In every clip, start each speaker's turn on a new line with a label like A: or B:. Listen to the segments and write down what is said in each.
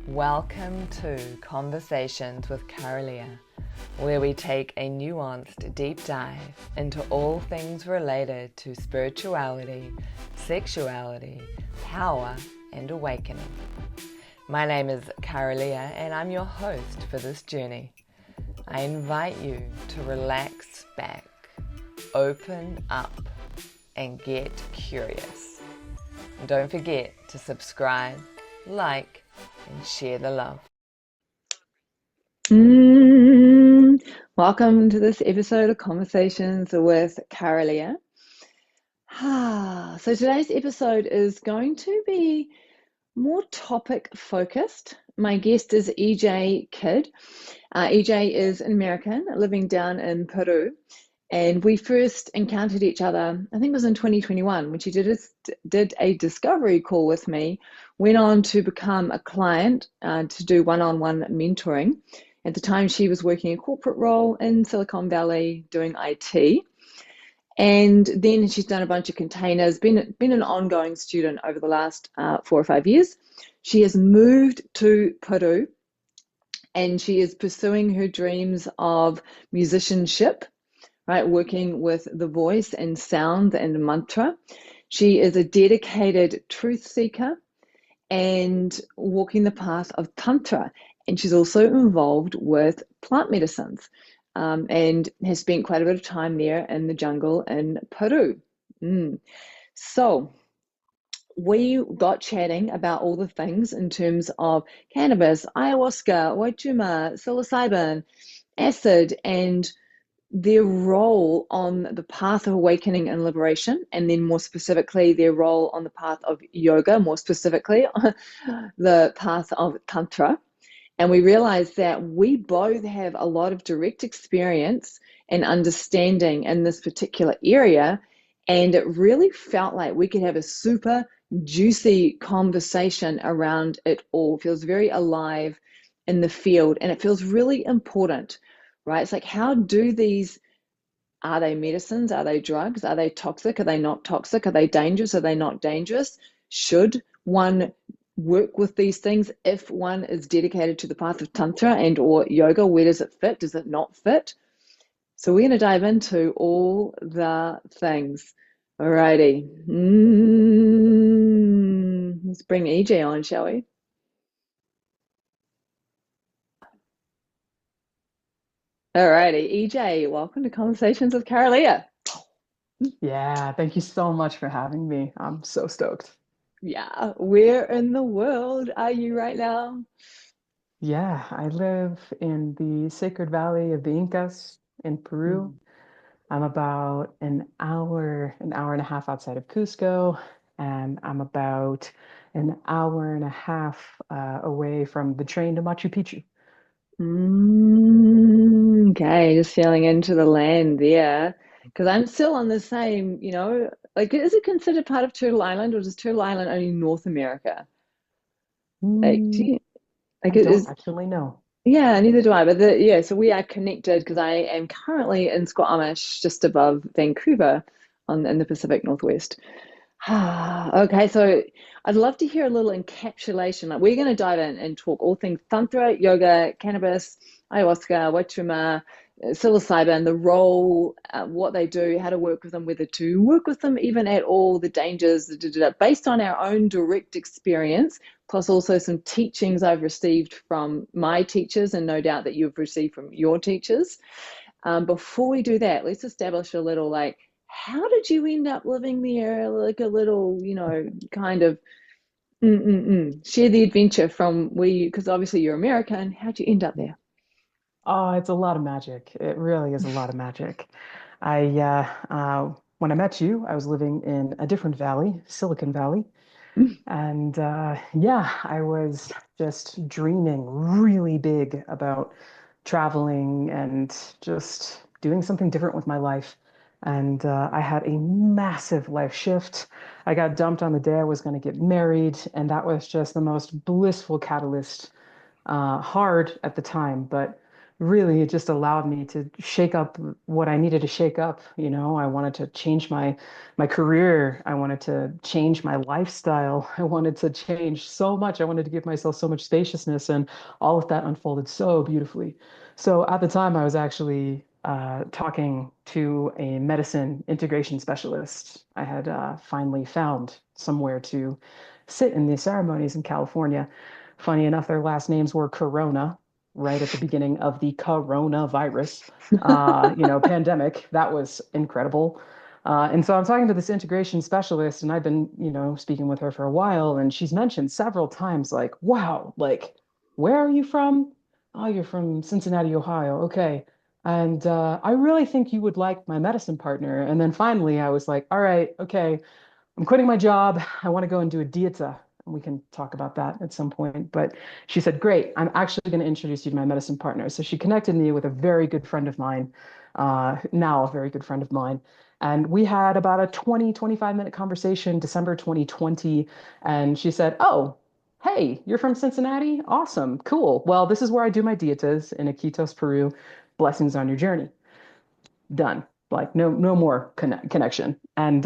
A: Welcome to Conversations with Kara-Leah, where we take a nuanced deep dive into all things related to spirituality, sexuality, power, and awakening. My name is Kara-Leah, and I'm your host for this journey. I invite you to relax back, open up, and get curious. And don't forget to subscribe, like, and share the love.
B: Welcome to this episode of Conversations with Kara-Leah. So today's episode is going to be more topic focused. My guest is EJ Kidd. EJ is an American living down in Peru, and we first encountered each other, I think it was in 2021, when she did a discovery call with me, went on to become a client to do one-on-one mentoring. At the time, she was working a corporate role in Silicon Valley doing IT. And then she's done a bunch of containers, been an ongoing student over the last 4 or 5 years. She has moved to Peru, and she is pursuing her dreams of musicianship, right? Working with the voice and sound and mantra. She is a dedicated truth seeker and walking the path of Tantra. And she's also involved with plant medicines and has spent quite a bit of time there in the jungle in Peru. So we got chatting about all the things in terms of cannabis, ayahuasca, Wachuma, psilocybin, acid, and their role on the path of awakening and liberation, and then more specifically, their role on the path of yoga, more specifically, the path of Tantra. And we realized that we both have a lot of direct experience and understanding in this particular area. And it really felt like we could have a super juicy conversation around it all. It feels very alive in the field, and it feels really important, right? It's like, how do these, are they medicines? Are they drugs? Are they toxic? Are they not toxic? Are they dangerous? Are they not dangerous? Should one work with these things if one is dedicated to the path of Tantra and or yoga? Where does it fit? Does it not fit? So we're going to dive into all the things. Alrighty. Let's bring EJ on, shall we? Alrighty, EJ, welcome to Conversations with Kara-Leah.
C: Yeah, thank you so much for having me. I'm so stoked.
B: Yeah, where in the world are you right now?
C: Yeah, I live in the Sacred Valley of the Incas in Peru. I'm about an hour and a half outside of Cusco, and I'm about an hour and a half away from the train to Machu Picchu.
B: Okay, just sailing into the land there. Because I'm still on the same, like, is it considered part of Turtle Island, or is Turtle Island only North America? Like,
C: Mm,
B: like
C: I
B: it
C: don't
B: is,
C: actually know.
B: yeah, neither do I. But yeah, so we are connected because I am currently in Squamish, just above Vancouver, in the Pacific Northwest. Okay, so I'd love to hear a little encapsulation. Like, we're going to dive in and talk all things Tantra, yoga, cannabis, ayahuasca, Wachuma, psilocybin, the role, what they do, how to work with them, whether to work with them even at all, the dangers, based on our own direct experience, plus also some teachings I've received from my teachers, and no doubt that you've received from your teachers. Before we do that, let's establish a little, like, how did you end up living there? Like, a little, kind of share the adventure from where you, because obviously you're American. How'd you end up there?
C: Oh, it's a lot of magic. It really is a lot of magic. When I met you, I was living in a different valley, Silicon Valley. And yeah, I was just dreaming really big about traveling and just doing something different with my life. And I had a massive life shift. I got dumped on the day I was going to get married, and that was just the most blissful catalyst. Hard at the time, but really it just allowed me to shake up what I needed to shake up. I wanted to change my career. I wanted to change my lifestyle. I wanted to change so much. I wanted to give myself so much spaciousness, and all of that unfolded so beautifully. So at the time, I was actually talking to a medicine integration specialist. I had finally found somewhere to sit in the ceremonies in California. Funny enough, their last names were Corona, right at the beginning of the coronavirus, pandemic. That was incredible. And so I'm talking to this integration specialist, and I've been, speaking with her for a while, and she's mentioned several times, like, wow, like, where are you from? Oh, you're from Cincinnati, Ohio. Okay. And I really think you would like my medicine partner. And then finally, I was like, all right, okay, I'm quitting my job. I want to go and do a dieta. And we can talk about that at some point. But she said, great, I'm actually going to introduce you to my medicine partner. So she connected me with a very good friend of mine, now a very good friend of mine. And we had about a 25-minute conversation, December 2020. And she said, oh, hey, you're from Cincinnati? Awesome, cool. Well, this is where I do my dietas in Iquitos, Peru. Blessings on your journey. Done. Like no more connection. And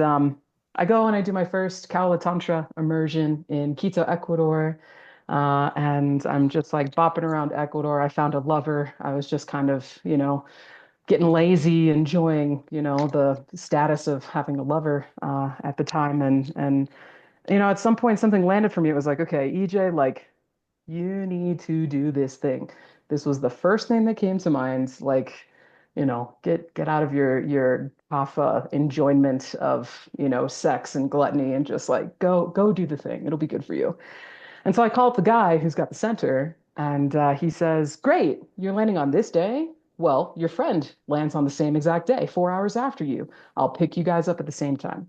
C: I go and I do my first Kala Tantra immersion in Quito, Ecuador. And I'm just like bopping around Ecuador. I found a lover. I was just kind of, getting lazy, enjoying, the status of having a lover at the time. And at some point something landed for me. It was like, okay, EJ, like you need to do this thing. This was the first thing that came to mind. Like, get out of your kapha enjoyment of, sex and gluttony and just like go do the thing. It'll be good for you. And so I call up the guy who's got the center, and he says, "Great, you're landing on this day. Well, your friend lands on the same exact day, 4 hours after you. I'll pick you guys up at the same time."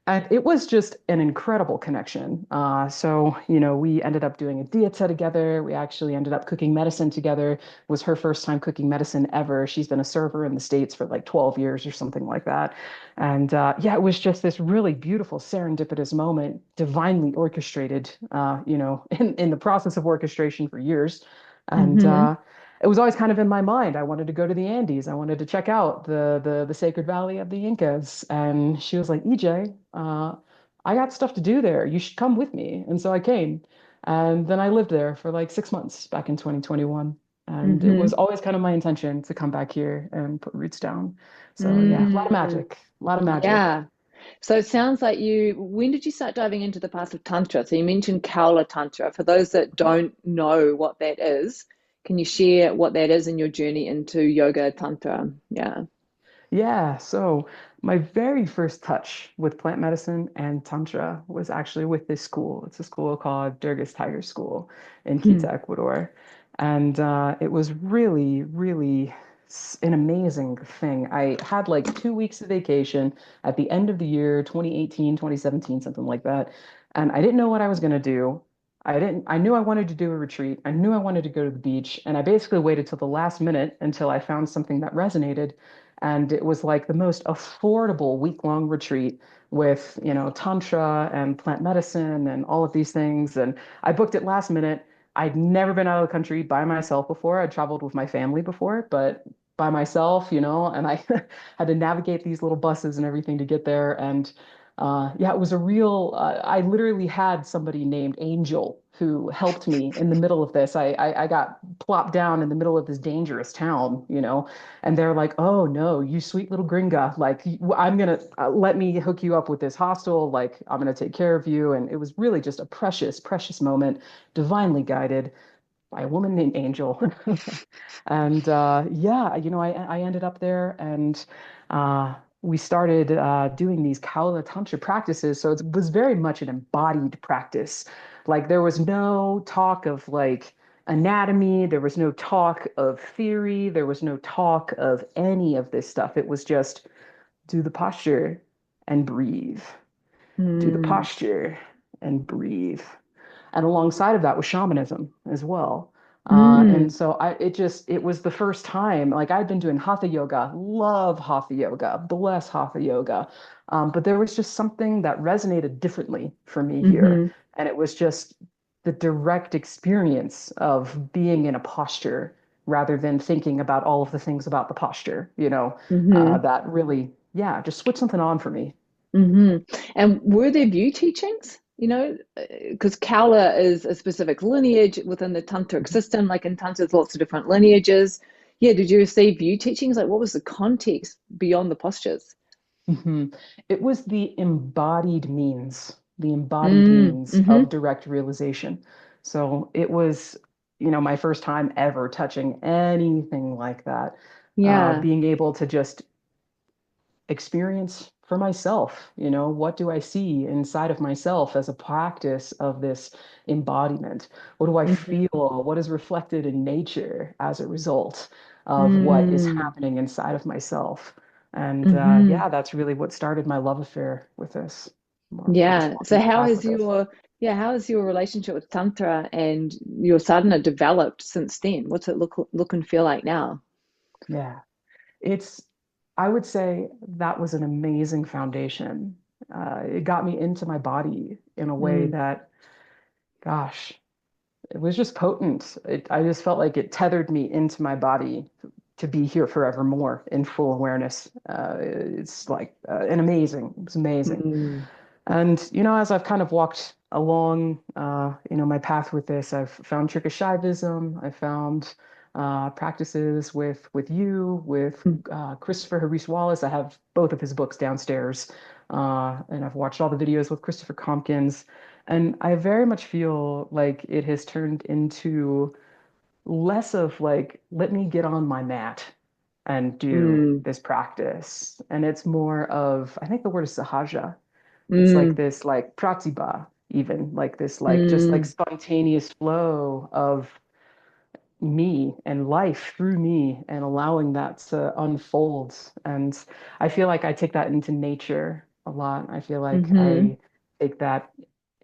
C: And it was just an incredible connection. So, we ended up doing a dieta together. We actually ended up cooking medicine together. It was her first time cooking medicine ever. She's been a server in the States for like 12 years or something like that. And yeah, it was just this really beautiful serendipitous moment, divinely orchestrated, in the process of orchestration for years. And
B: Hmm.
C: it was always kind of in my mind. I wanted to go to the Andes. I wanted to check out the Sacred Valley of the Incas. And she was like, EJ, I got stuff to do there. You should come with me. And so I came. And then I lived there for like 6 months back in 2021. And it was
B: Hmm.
C: always kind of my intention to come back here and put roots down. So yeah, a lot of
B: Mm.
C: magic, a lot of magic.
B: Yeah. So it sounds like when did you start diving into the path of Tantra? So you mentioned Kaula Tantra. For those that don't know what that is, can you share what that is in your journey into yoga Tantra? Yeah.
C: Yeah, so my very first touch with plant medicine and Tantra was actually with this school. It's a school called Durgis Tiger School in Quito,
B: Hmm.
C: Ecuador. And it was really, really an amazing thing. I had like 2 weeks of vacation at the end of the year, 2018, 2017, something like that. And I didn't know what I was going to do. I knew I wanted to do a retreat. I knew I wanted to go to the beach. And I basically waited till the last minute until I found something that resonated. And it was like the most affordable week-long retreat with, tantra and plant medicine and all of these things. And I booked it last minute. I'd never been out of the country by myself before. I'd traveled with my family before, but by myself, and I had to navigate these little buses and everything to get there. And yeah, it was a real, I literally had somebody named Angel who helped me in the middle of this. I got plopped down in the middle of this dangerous town, and they're like, "Oh no, you sweet little gringa! Like, I'm gonna let me hook you up with this hostel. Like, I'm gonna take care of you." And it was really just a precious, precious moment, divinely guided by a woman named Angel. And yeah, I ended up there, and we started doing these Kaula Tantra practices. So it was very much an embodied practice. Like there was no talk of like anatomy, there was no talk of theory, there was no talk of any of this stuff. It was just do the posture and breathe. Do the
B: Mm.
C: posture and breathe. And alongside of that was shamanism as well. And
B: Mm.
C: so it was the first time, like I'd been doing hatha yoga, love hatha yoga, bless hatha yoga. But there was just something that resonated differently for me here.
B: Hmm.
C: And it was just the direct experience of being in a posture rather than thinking about all of the things about the posture,
B: Mm-hmm.
C: that really, yeah, just switch something on for me.
B: Mm-hmm. And were there view teachings? Because Kaula is a specific lineage within the tantric system. Like in Tantra, there's lots of different lineages. Yeah, did you receive view teachings? Like, what was the context beyond the postures?
C: hmm It was the embodied
B: Mm,
C: means
B: mm-hmm.
C: of direct realization. So it was, my first time ever touching anything like that.
B: Yeah.
C: Being able to just experience for myself, what do I see inside of myself as a practice of this embodiment? What do I
B: Mm-hmm.
C: feel? What is reflected in nature as a result of what is
B: Mm,
C: happening inside of myself? And
B: mm-hmm.
C: yeah, that's really what started my love affair with this, or just
B: Yeah. So
C: walking the path with this.
B: how has your relationship with Tantra and your sadhana developed since then? What's it look and feel like now?
C: Yeah, it's, I would say that was an amazing foundation. It got me into my body in a way
B: Mm,
C: that, gosh, it was just potent. I just felt like it tethered me into my body to be here forevermore in full awareness. It's like it was amazing.
B: mm,
C: And, as I've kind of walked along, my path with this, I've found Shaivism. I found practices with you, with
B: mm,
C: Christopher Harris Wallace. I have both of his books downstairs. And I've watched all the videos with Christopher Compkins. And I very much feel like it has turned into less of like, let me get on my mat and do
B: mm,
C: this practice. And it's more of, I think the word is sahaja. It's like
B: mm,
C: this like pratibha, even like this like just like
B: mm,
C: spontaneous flow of me and life through me and allowing that to unfold. And I feel like I take that into nature a lot. I feel like
B: mm-hmm.
C: I take that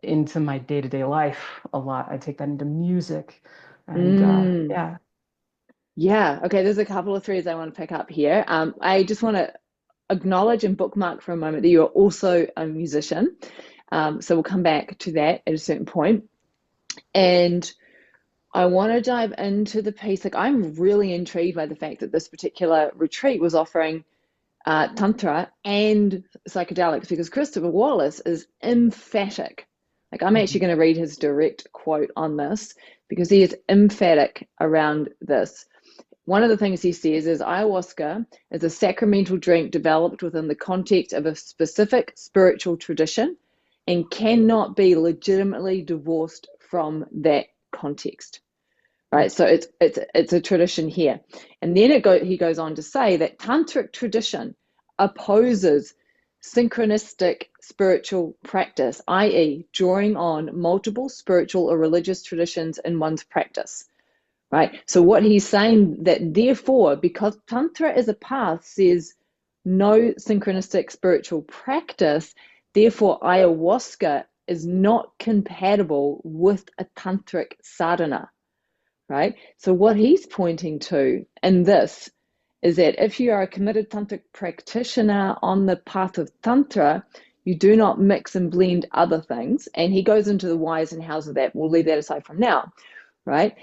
C: into my day-to-day life a lot. I take that into music. And
B: Mm.
C: yeah.
B: Yeah. Okay. There's a couple of threads I want to pick up here. I just want to acknowledge and bookmark for a moment that you are also a musician. So we'll come back to that at a certain point. And I want to dive into the piece. Like, I'm really intrigued by the fact that this particular retreat was offering Tantra and psychedelics because Christopher Wallace is emphatic. Like, I'm actually
C: Mhm.
B: going to read his direct quote on this because he is emphatic around this. One of the things he says is ayahuasca is a sacramental drink developed within the context of a specific spiritual tradition and cannot be legitimately divorced from that context. Right, so it's a tradition here, and then he goes on to say that tantric tradition opposes synchronistic spiritual practice, i.e., drawing on multiple spiritual or religious traditions in one's practice. Right, so what he's saying that therefore, because tantra as a path says no synchronistic spiritual practice, therefore ayahuasca is not compatible with a tantric sadhana. Right? So what he's pointing to in this is that if you are a committed tantric practitioner on the path of tantra, you do not mix and blend other things. And he goes into the whys and hows of that. We'll leave that aside from now, right?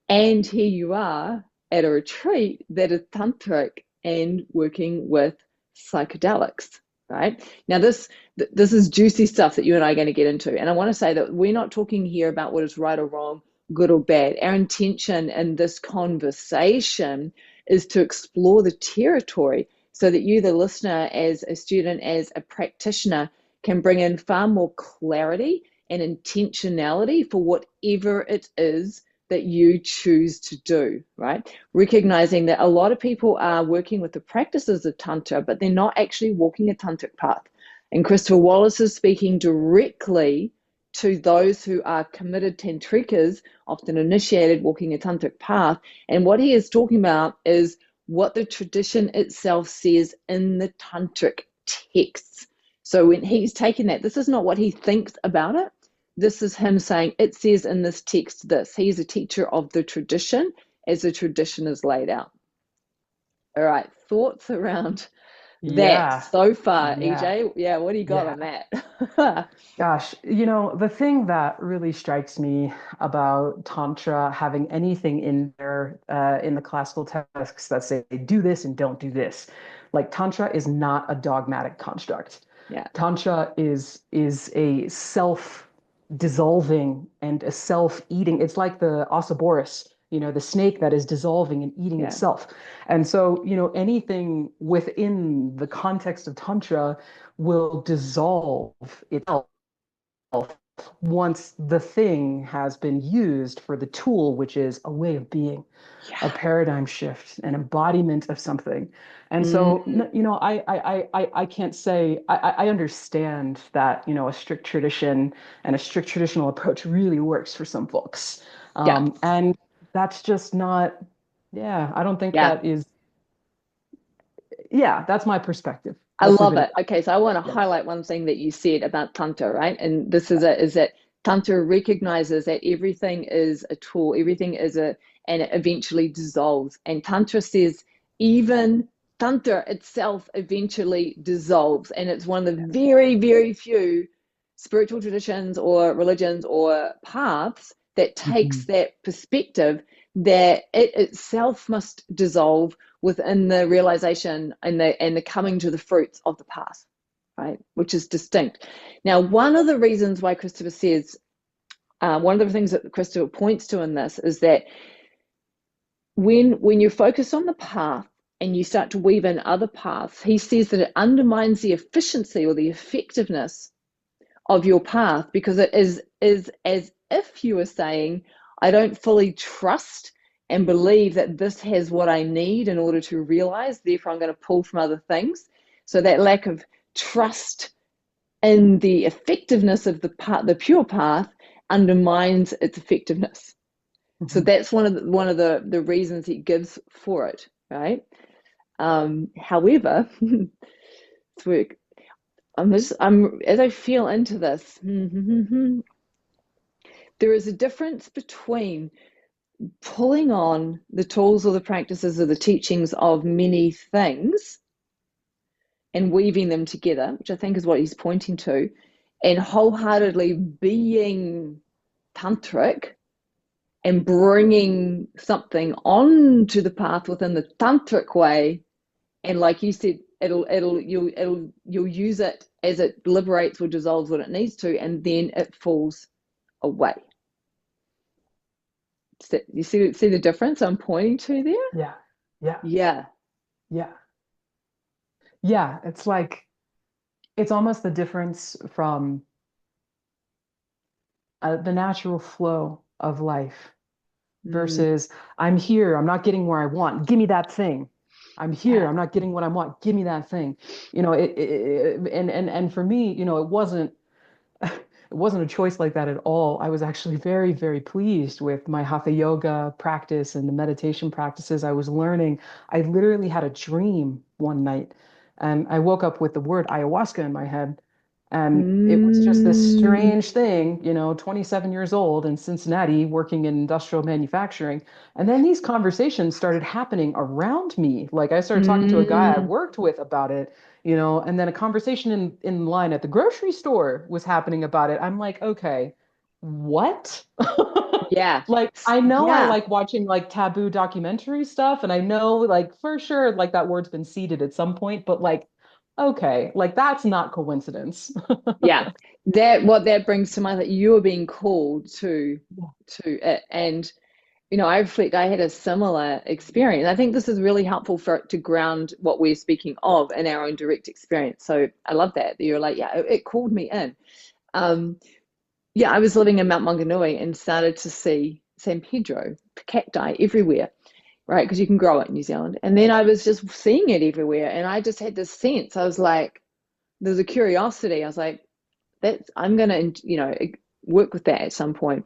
B: And here you are at a retreat that is tantric and working with psychedelics, right? Now this is juicy stuff that you and I are going to get into. And I want to say that we're not talking here about what is right or wrong, good or bad. Our intention in this conversation is to explore the territory so that you, the listener, as a student, as a practitioner, can bring in far more clarity and intentionality for whatever it is that you choose to do, right? Recognizing that a lot of people are working with the practices of Tantra, but they're not actually walking a Tantric path. And Christopher Wallace is speaking directly to those who are committed tantrikas, often initiated, walking a tantric path. And what he is talking about is what the tradition itself says in the tantric texts. So when he's taking that, this is not what he thinks about it. This is him saying, it says in this text this. He's a teacher of the tradition as the tradition is laid out. All right, thoughts around that
C: Yeah.
B: so far,
C: Yeah.
B: EJ? Yeah, what do you got
C: Yeah.
B: on that?
C: Gosh, the thing that really strikes me about Tantra having anything in there in the classical texts that say do this and don't do this, like Tantra is not a dogmatic construct.
B: Yeah,
C: Tantra is a self-dissolving and a self-eating. It's like the ouroboros, the snake that is dissolving and eating
B: yeah,
C: itself. And so, anything within the context of Tantra will dissolve itself once the thing has been used for the tool, which is a way of being, a
B: yeah.
C: paradigm shift, an embodiment of something. And so,
B: Mm,
C: I can't say I understand that, a strict tradition and a strict traditional approach really works for some folks.
B: yeah,
C: And that's just not, yeah, I don't think
B: yeah.
C: that is, yeah, that's my perspective.
B: I
C: Let's leave
B: love
C: it at
B: it.
C: that.
B: Okay, so I want to
C: Yeah.
B: highlight one thing that you said about Tantra, right? And this is that Tantra recognizes that everything is a tool, everything is and it eventually dissolves. And Tantra says even Tantra itself eventually dissolves. And it's one of the very, very few spiritual traditions or religions or paths that takes
C: Mhm.
B: that perspective that it itself must dissolve within the realization and the coming to the fruits of the path, right? Which is distinct. Now, one of the reasons why Christopher says, one of the things that Christopher points to in this is that when you focus on the path and you start to weave in other paths, he says that it undermines the efficiency or the effectiveness of your path because it is as if you were saying, I don't fully trust and believe that this has what I need in order to realize, therefore I'm going to pull from other things. So that lack of trust in the effectiveness of the pure path undermines its effectiveness. So
C: Mhm.
B: that's one of the reasons he gives for it, right? However, I'm as I feel into this, there is a difference between pulling on the tools or the practices or the teachings of many things and weaving them together, which I think is what he's pointing to, and wholeheartedly being tantric and bringing something onto the path within the tantric way. And like you said, you'll use it as it liberates or dissolves what it needs to, and then it falls away. You see the difference I'm pointing to there?
C: Yeah. Yeah.
B: Yeah.
C: Yeah. Yeah. It's like, it's almost the difference from the natural flow of life
B: Mm,
C: versus I'm here, I'm not getting where I want. Give me that thing. I'm here,
B: yeah.
C: I'm not getting what I want. Give me that thing. And for me, it wasn't it wasn't a choice like that at all. I was actually very, very pleased with my hatha yoga practice and the meditation practices I was learning. I literally had a dream one night and I woke up with the word ayahuasca in my head. And it was just this
B: Mm,
C: strange thing, 27 years old in Cincinnati working in industrial manufacturing. And then these conversations started happening around me. Like I started talking to a guy I
B: mm,
C: worked with about it, and then a conversation in line at the grocery store was happening about it. I'm like, okay, what?
B: yeah.
C: Like, I know I
B: Yeah.
C: like watching like taboo documentary stuff, and I know like for sure like that word's been seeded at some point, but like, okay, like that's not coincidence.
B: Yeah. That what that brings to mind that you are being called to it. And I reflect, I had a similar experience. I think this is really helpful for it to ground what we're speaking of in our own direct experience. So I love that you're like, yeah, it called me in. Um, yeah, I was living in Mount Maunganui and started to see San Pedro cacti everywhere, right? Because you can grow it in New Zealand. And then I was just seeing it everywhere. And I just had this sense. I was like, there was a curiosity. I was like, I'm going to, work with that at some point.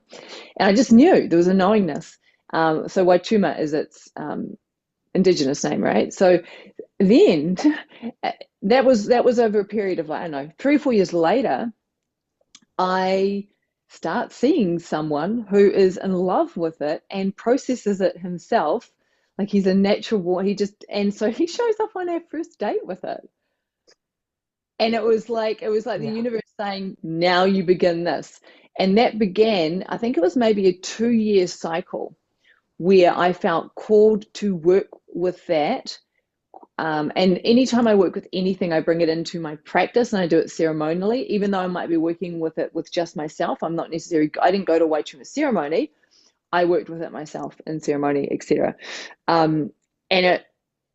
B: And I just knew there was a knowingness. So Wachuma is its Indigenous name, right? So then that was over a period of, I don't know, 3 or 4 years later, I start seeing someone who is in love with it and processes it himself. Like he's a natural, he just, and so he shows up on our first date with it. And it was like the
C: Yeah.
B: universe saying, now you begin this. And that began, I think it was maybe a 2-year cycle where I felt called to work with that. And anytime I work with anything, I bring it into my practice and I do it ceremonially, even though I might be working with it with just myself. I didn't go to Wachuma ceremony. I worked with it myself in ceremony, etc. And it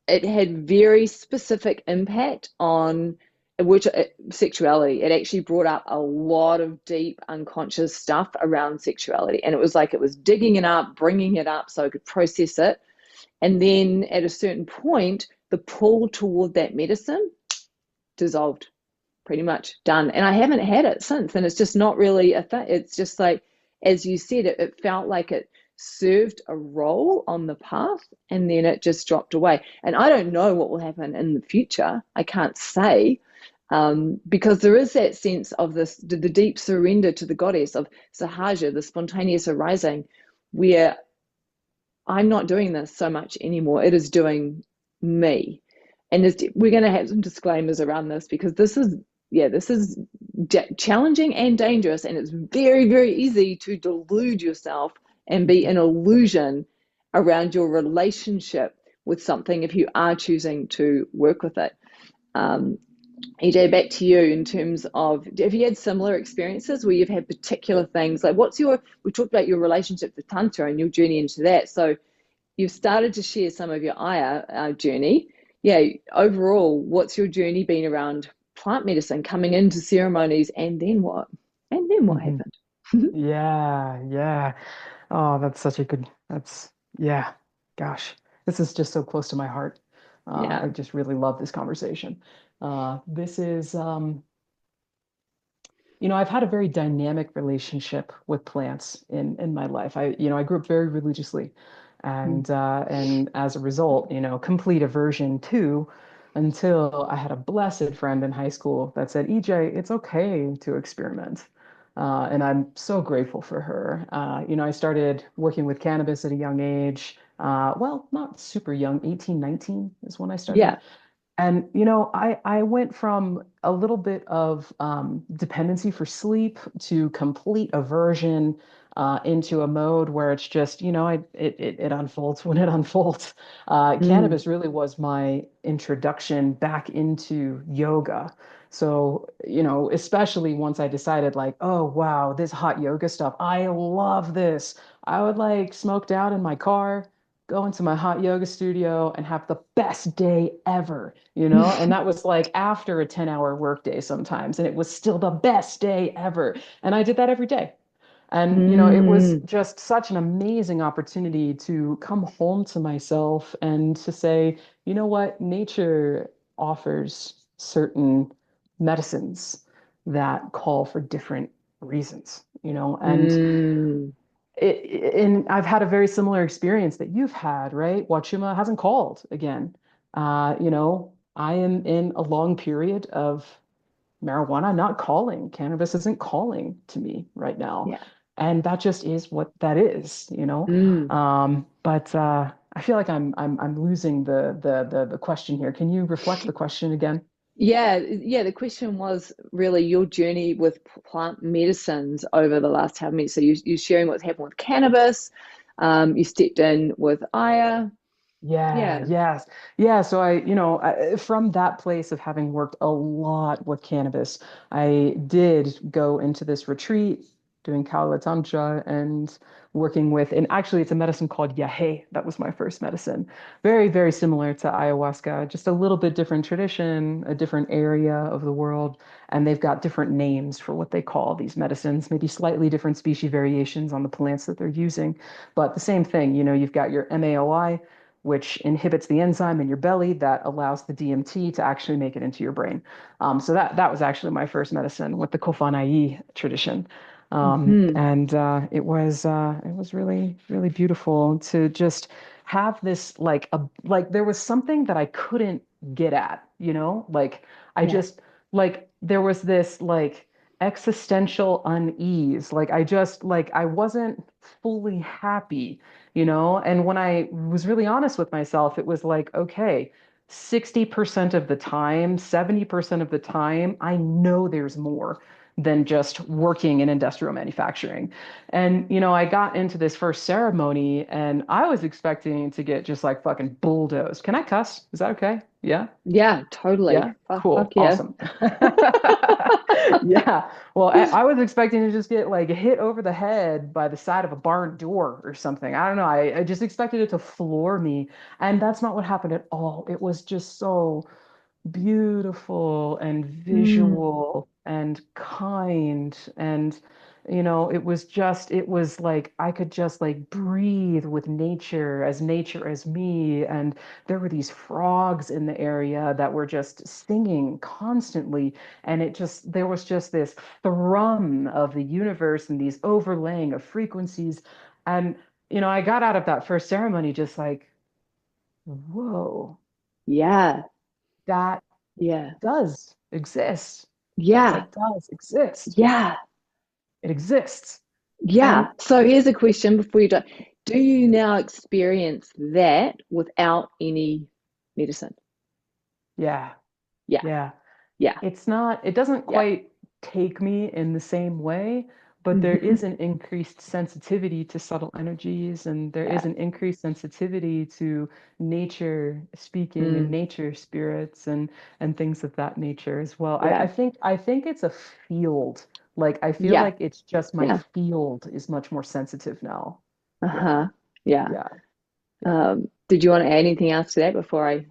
B: had very specific impact on which sexuality. It actually brought up a lot of deep unconscious stuff around sexuality, and it was like it was digging it up, bringing it up so I could process it. And then at a certain point, the pull toward that medicine dissolved, pretty much done. And I haven't had it since. And it's just not really a thing. It's just like, as you said, it felt like it served a role on the path and then it just dropped away. And I don't know what will happen in the future. I can't say. Because there is that sense of the deep surrender to the goddess of Sahaja, the spontaneous arising, where I'm not doing this so much anymore. It is doing me. And we're going to have some disclaimers around this because this is challenging and dangerous. And it's very, very easy to delude yourself and be an illusion around your relationship with something if you are choosing to work with it. EJ, back to you in terms of, have you had similar experiences where you've had particular things like we talked about your relationship to Tantra and your journey into that. So you've started to share some of your Aya journey. Yeah, overall, what's your journey been around plant medicine, coming into ceremonies, and then what? And then what
C: Mhm.
B: happened?
C: Yeah, yeah. Oh, yeah, gosh, this is just so close to my heart.
B: Yeah.
C: I just really love this conversation. This is, I've had a very dynamic relationship with plants in my life. I grew up very religiously, and as a result, complete aversion to, until I had a blessed friend in high school that said, EJ, it's okay to experiment. And I'm so grateful for her. I started working with cannabis at a young age. Well, not super young, 18, 19 is when I started.
B: Yeah.
C: And I went from a little bit of dependency for sleep to complete aversion into a mode where it's just, it unfolds when it unfolds.
B: Mm.
C: Cannabis really was my introduction back into yoga. So, especially once I decided like, oh wow, this hot yoga stuff, I love this. I would like smoked out in my car, go into my hot yoga studio and have the best day ever, And that was like after a 10-hour workday sometimes, and it was still the best day ever. And I did that every day. And, it was
B: Mm.
C: just such an amazing opportunity to come home to myself and to say, you know what, nature offers certain medicines that call for different reasons, and
B: Mm.
C: and I've had a very similar experience that you've had, right? Wachuma hasn't called again. I am in a long period of marijuana not calling. Cannabis isn't calling to me right now.
B: Yeah.
C: And that just is what that is.
B: Mm.
C: But I feel like I'm losing the question here. Can you reflect the question again?
B: Yeah, yeah. The question was really your journey with plant medicines over the last how many. So you're sharing what's happened with cannabis. You stepped in with Aya.
C: Yeah,
B: Yeah,
C: yes. Yeah, so from that place of having worked a lot with cannabis, I did go into this retreat doing Kara-Leah Tantra and working with, and actually it's a medicine called Yahe. That was my first medicine. Very, very similar to ayahuasca, just a little bit different tradition, a different area of the world, and they've got different names for what they call these medicines, maybe slightly different species variations on the plants that they're using, but the same thing, you've got your MAOI, which inhibits the enzyme in your belly that allows the DMT to actually make it into your brain. So that was actually my first medicine with the Kofanai tradition.
B: hmm
C: And it was really, really beautiful to just have this like there was something that I couldn't get at, like I
B: yeah,
C: just like there was this like existential unease. Like I wasn't fully happy. And when I was really honest with myself, it was like, okay, 60% of the time, 70% of the time, I know there's more than just working in industrial manufacturing. And, I got into this first ceremony and I was expecting to get just like fucking bulldozed. Can I cuss? Is that okay? Yeah?
B: Yeah, totally.
C: Yeah? Cool.
B: Fuck yeah.
C: Awesome. Yeah. Well, I was expecting to just get like hit over the head by the side of a barn door or something. I don't know. I just expected it to floor me. And that's not what happened at all. It was just so beautiful and
B: Mm,
C: visual and kind. And it was like I could just like breathe with nature as me. And there were these frogs in the area that were just singing constantly. And there was just this thrum of the universe and these overlaying of frequencies. And I got out of that first ceremony just like, whoa,
B: yeah,
C: that
B: yeah,
C: does exist.
B: yeah,
C: It does exist.
B: yeah,
C: It exists.
B: yeah.
C: And
B: So here's a question before you do. Do you now experience that without any medicine?
C: yeah,
B: Yeah,
C: yeah.
B: yeah,
C: It doesn't
B: yeah.
C: quite take me in the same way, but there
B: Hmm.
C: is an increased sensitivity to subtle energies, and there is
B: Yeah.
C: an increased sensitivity to nature speaking and
B: Mm,
C: nature spirits and things of that nature as well.
B: yeah,
C: I think it's a field. Like I feel
B: yeah,
C: like it's just my
B: yeah.
C: field is much more sensitive now. Yeah,
B: Uh-huh. Yeah.
C: yeah. Yeah.
B: Did you want to add anything else to that before I?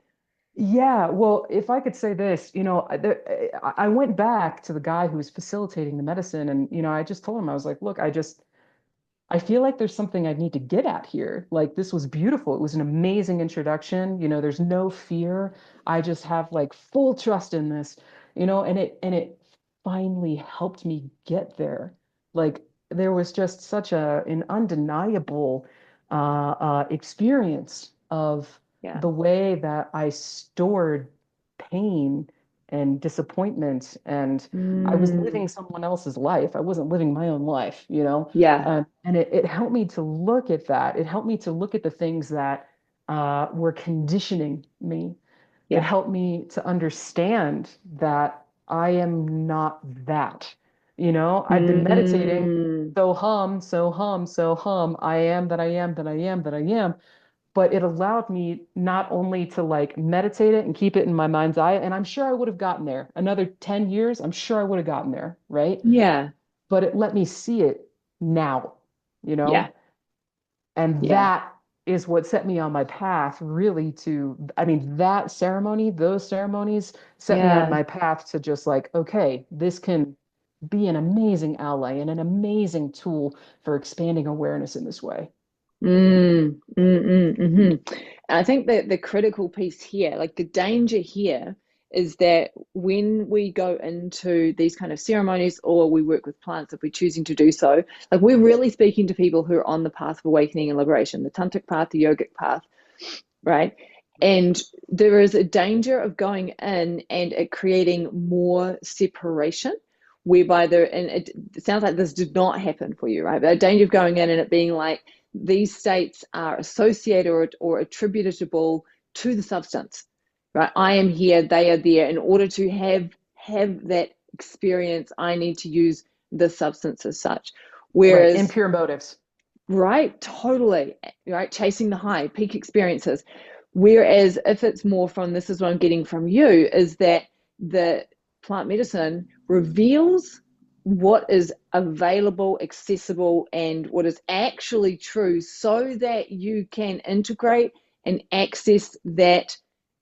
C: Yeah, well, if I could say this, I went back to the guy who was facilitating the medicine, and I just told him, I was like, look, I feel like there's something I need to get at here. Like this was beautiful. It was an amazing introduction. There's no fear. I just have like full trust in this, and it finally helped me get there. Like there was just such an undeniable experience of
B: Yeah.
C: the way that I stored pain and disappointment, and I was
B: Mm,
C: living someone else's life. I wasn't living my own life.
B: yeah.
C: And it helped me to look at that. It helped me to look at the things that were conditioning me. It
B: Yeah.
C: helped me to understand that I am not that. I've been meditating,
B: Mm,
C: so hum, so hum, so hum. I am that I am, that I am, that I am. But it allowed me not only to like meditate it and keep it in my mind's eye, and I'm sure I would have gotten there. Another 10 years, I'm sure I would have gotten there, right?
B: yeah.
C: But it let me see it now, you
B: Yeah.
C: know? And
B: Yeah.
C: that is what set me on my path really I mean, those ceremonies set me on
B: Yeah.
C: my path to just like, okay, this can be an amazing ally and an amazing tool for expanding awareness in this way.
B: I think that the critical piece here, like the danger here, is that when we go into these kind of ceremonies or we work with plants, if we're choosing to do so, like we're really speaking to people who are on the path of awakening and liberation, the tantric path, the yogic path, right? And there is a danger of going in and it creating more separation, whereby and it sounds like this did not happen for you, right? But a danger of going in and it being like these states are associated or attributable to the substance, right? I am here, they are there. In order to have that experience, I need to use the substance as such.
C: Right.
B: Whereas,
C: Impure motives.
B: right, totally, right, chasing the high, peak experiences. Whereas if it's more from, this is what I'm getting from you, is that the plant medicine reveals what is available, accessible, and what is actually true so that you can integrate and access that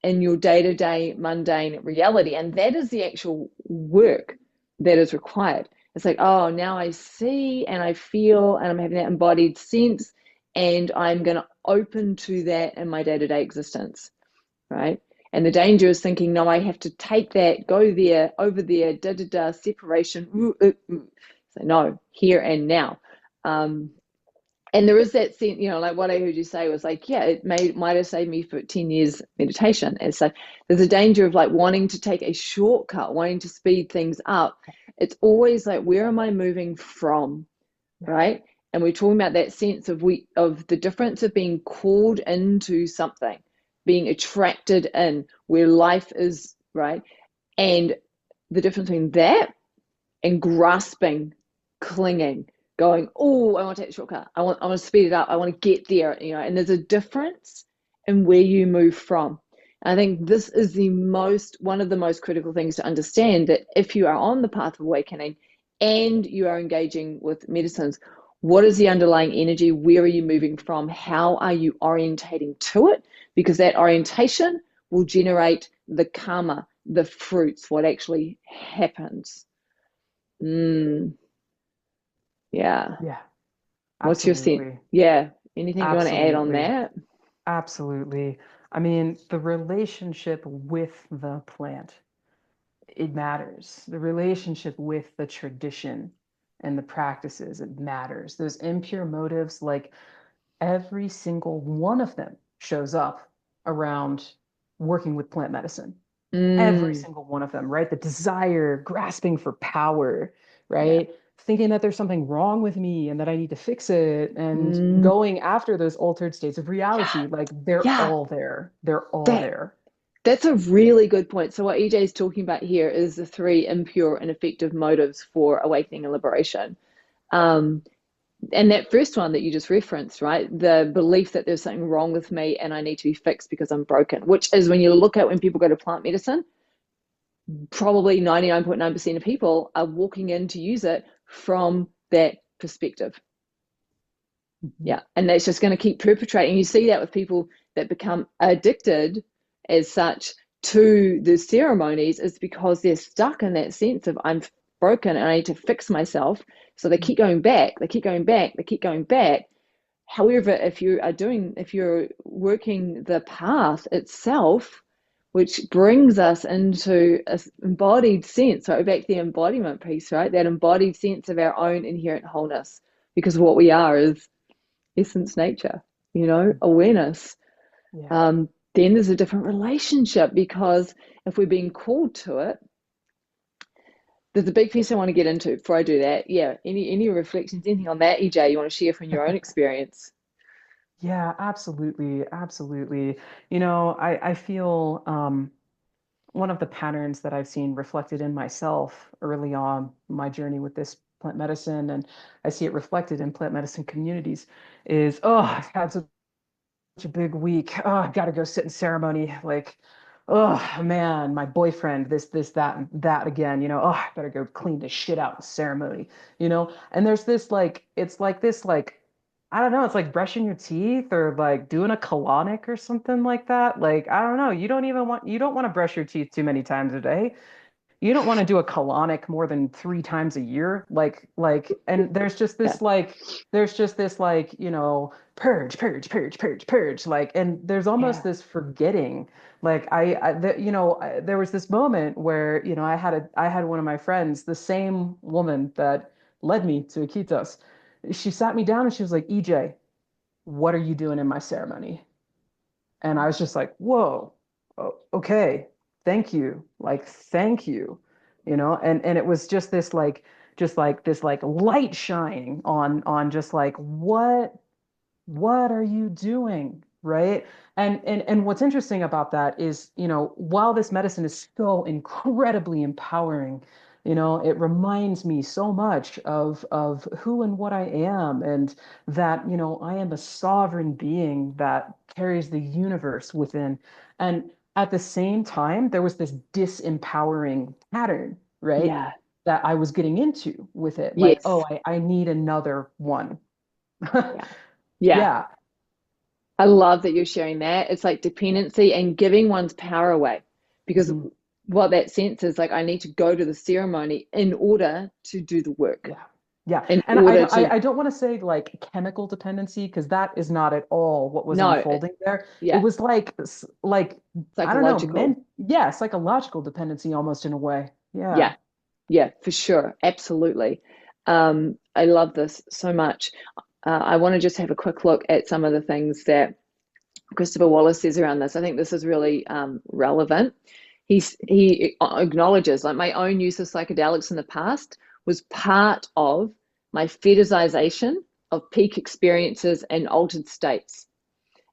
B: in your day-to-day mundane reality. And that is the actual work that is required. It's like, oh, now I see and I feel and I'm having that embodied sense, and I'm going to open to that in my day-to-day existence, right? And the danger is thinking, no, I have to take that, go there, over there, da da da, separation. So no, here and now. And there is that sense, like what I heard you say was like, yeah, might have saved me for 10 years meditation. And so there's a danger of like wanting to take a shortcut, wanting to speed things up. It's always like, where am I moving from?
C: Yeah.
B: Right? And we're talking about that sense of the difference of being called into something, being attracted in, where life is, right? And the difference between that and grasping, clinging, going, oh, I want to take the shortcut. I want to speed it up. I want to get there, and there's a difference in where you move from. And I think this is one of the most critical things to understand, that if you are on the path of awakening and you are engaging with medicines, what is the underlying energy? Where are you moving from? How are you orientating to it? Because that orientation will generate the karma, the fruits, what actually happens. Yeah.
C: Yeah,
B: What's your sense?
C: absolutely.
B: Yeah. Anything you want to add on
C: Absolutely.
B: that?
C: Absolutely. I mean, the relationship with the plant, it matters. The relationship with the tradition and the practices, it matters. Those impure motives, like every single one of them shows up around working with plant medicine. Every
B: Mm,
C: single one of them, right? The desire, grasping for power,
B: yeah.
C: right? Thinking that there's something wrong with me and that I need to fix it, and
B: Mm,
C: going after those altered states of
B: yeah.
C: reality. Like they're
B: Yeah.
C: all there. They're all
B: That
C: there.
B: that's a really good point. So what EJ is talking about here is the three impure and effective motives for awakening and liberation. Um, and that first one that you just referenced, right? The belief that there's something wrong with me and I need to be fixed because I'm broken, which is when you look at when people go to plant medicine, probably 99.9% of people are walking in to use it from that perspective.
C: Mhm.
B: Yeah. And that's just going to keep perpetrating. You see that with people that become addicted as such to the ceremonies, is because they're stuck in that sense of I'm broken and I need to fix myself. So they keep going back, they keep going back, they keep going back. However, if you're working the path itself, which brings us into an embodied sense, right? Back to the embodiment piece, right? That embodied sense of our own inherent wholeness, because what we are is essence, nature, awareness.
C: Yeah.
B: Then there's a different relationship, because if we're being called to it, there's a big piece I want to get into before I do that. Yeah. Any reflections, anything on that, EJ, you want to share from your own experience?
C: Yeah, absolutely. Absolutely. I feel one of the patterns that I've seen reflected in myself early on my journey with this plant medicine, and I see it reflected in plant medicine communities, is, oh, I've had such a big week. Oh, I've got to go sit in ceremony. Like, oh man, my boyfriend, this, that, and that again, oh, I better go clean this shit out in ceremony, And there's this it's like this, I don't know, it's like brushing your teeth or like doing a colonic or something like that. Like, I don't know, you don't want to brush your teeth too many times a day. You don't want to do a colonic more than 3 times a year. And
B: Yeah.
C: there's just this purge, purge, purge, purge, purge. Like, and there's almost
B: Yeah.
C: this forgetting. Like there was this moment where, I had one of my friends, the same woman that led me to Iquitos. She sat me down and she was like, EJ, what are you doing in my ceremony? And I was just like, whoa, okay, thank you. Like, thank you. And it was just like this like light shining on just like what are you doing? Right. And what's interesting about that is, while this medicine is so incredibly empowering, it reminds me so much of who and what I am, and that, I am a sovereign being that carries the universe within. And at the same time, there was this disempowering pattern, right?
B: Yeah.
C: That I was getting into with it. Like,
B: Yes.
C: oh, I need another one.
B: Yeah. Yeah.
C: Yeah.
B: I love that you're sharing that. It's like dependency and giving one's power away, because
C: Mhm.
B: what that sense is like, I need to go to the ceremony in order to do the work,
C: Yeah. Yeah.
B: in
C: And
B: order to,
C: I don't want to say like chemical dependency, because that is not at all what was
B: no,
C: unfolding there. It
B: yeah,
C: was like I don't know,
B: psychological.
C: yeah, psychological dependency almost in a way. Yeah.
B: Yeah. Yeah, for sure. Absolutely. I love this so much. I want to just have a quick look at some of the things that Christopher Wallace says around this. I think this is really relevant. He acknowledges, like, my own use of psychedelics in the past was part of my fetishization of peak experiences and altered states.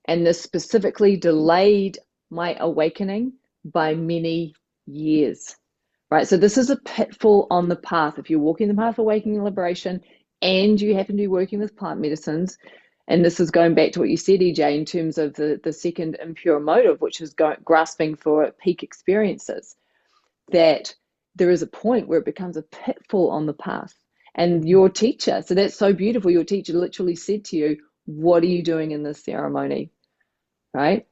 B: And this specifically delayed my awakening by many years, right? So this is a pitfall on the path. If you're walking the path of awakening and liberation and you happen to be working with plant medicines, and this is going back to what you said, EJ, in terms of the second impure motive, which is grasping for peak experiences, that there is a point where it becomes a pitfall on the path. And your teacher, so that's so beautiful, your teacher literally said to you, what are you doing in this ceremony? Right?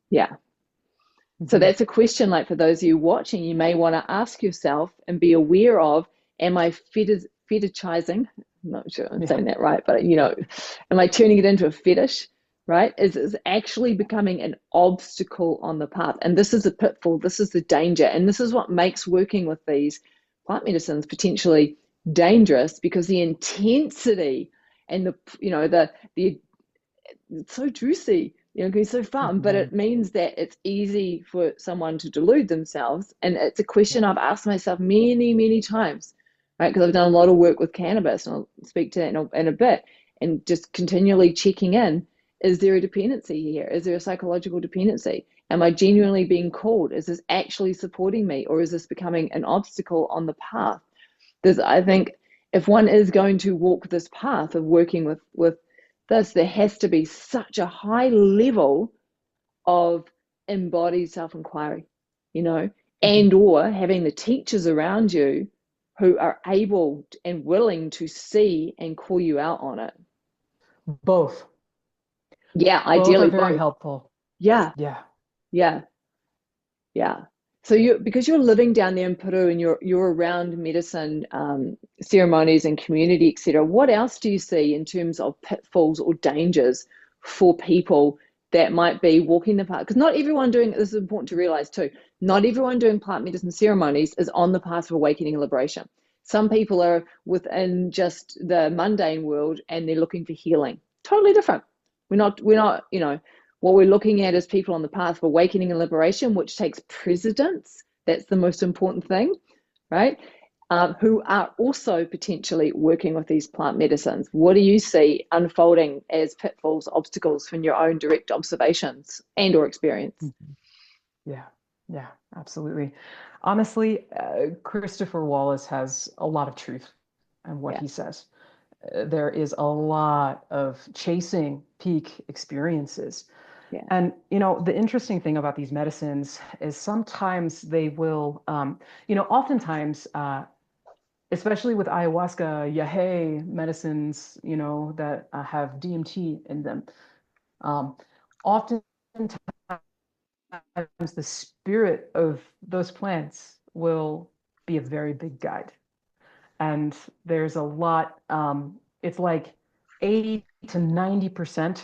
B: Yeah. So that's a question, like for those of you watching, you may want to ask yourself and be aware of, am I fetishizing? I'm not sure I'm saying that right, but am I turning it into a fetish? Right? Is actually becoming an obstacle on the path. And this is a pitfall, this is the danger. And this is what makes working with these plant medicines potentially dangerous, because the intensity and the it's so juicy, it can be so fun, but it means that it's easy for someone to delude themselves. And it's a question I've asked myself many, many times, right? Because I've done a lot of work with cannabis, and I'll speak to that in a bit, and just continually checking in. Is there a dependency here? Is there a psychological dependency? Am I genuinely being called? Is this actually supporting me, or is this becoming an obstacle on the path? I think if one is going to walk this path of working with this, there has to be such a high level of embodied self-inquiry, and or having the teachers around you who are able and willing to see and call you out on it.
C: Both.
B: Yeah, ideally
C: both are very helpful.
B: Yeah. So because you're living down there in Peru and you're around medicine ceremonies and community, etc., what else do you see in terms of pitfalls or dangers for people that might be walking the path? Because not everyone this is important to realize too, not everyone doing plant medicine ceremonies is on the path of awakening and liberation. Some people are within just the mundane world and they're looking for healing. Totally different. We're not, what we're looking at is people on the path of awakening and liberation, which takes precedence. That's the most important thing, right? Who are also potentially working with these plant medicines. What do you see unfolding as pitfalls, obstacles from your own direct observations and or experience?
C: Yeah, absolutely. Honestly, Christopher Wallace has a lot of truth in what he says. There is a lot of chasing peak experiences. And, the interesting thing about these medicines is sometimes they will, oftentimes, especially with ayahuasca, yahe medicines, that have DMT in them, oftentimes the spirit of those plants will be a very big guide. And there's a lot, it's like 80 to 90%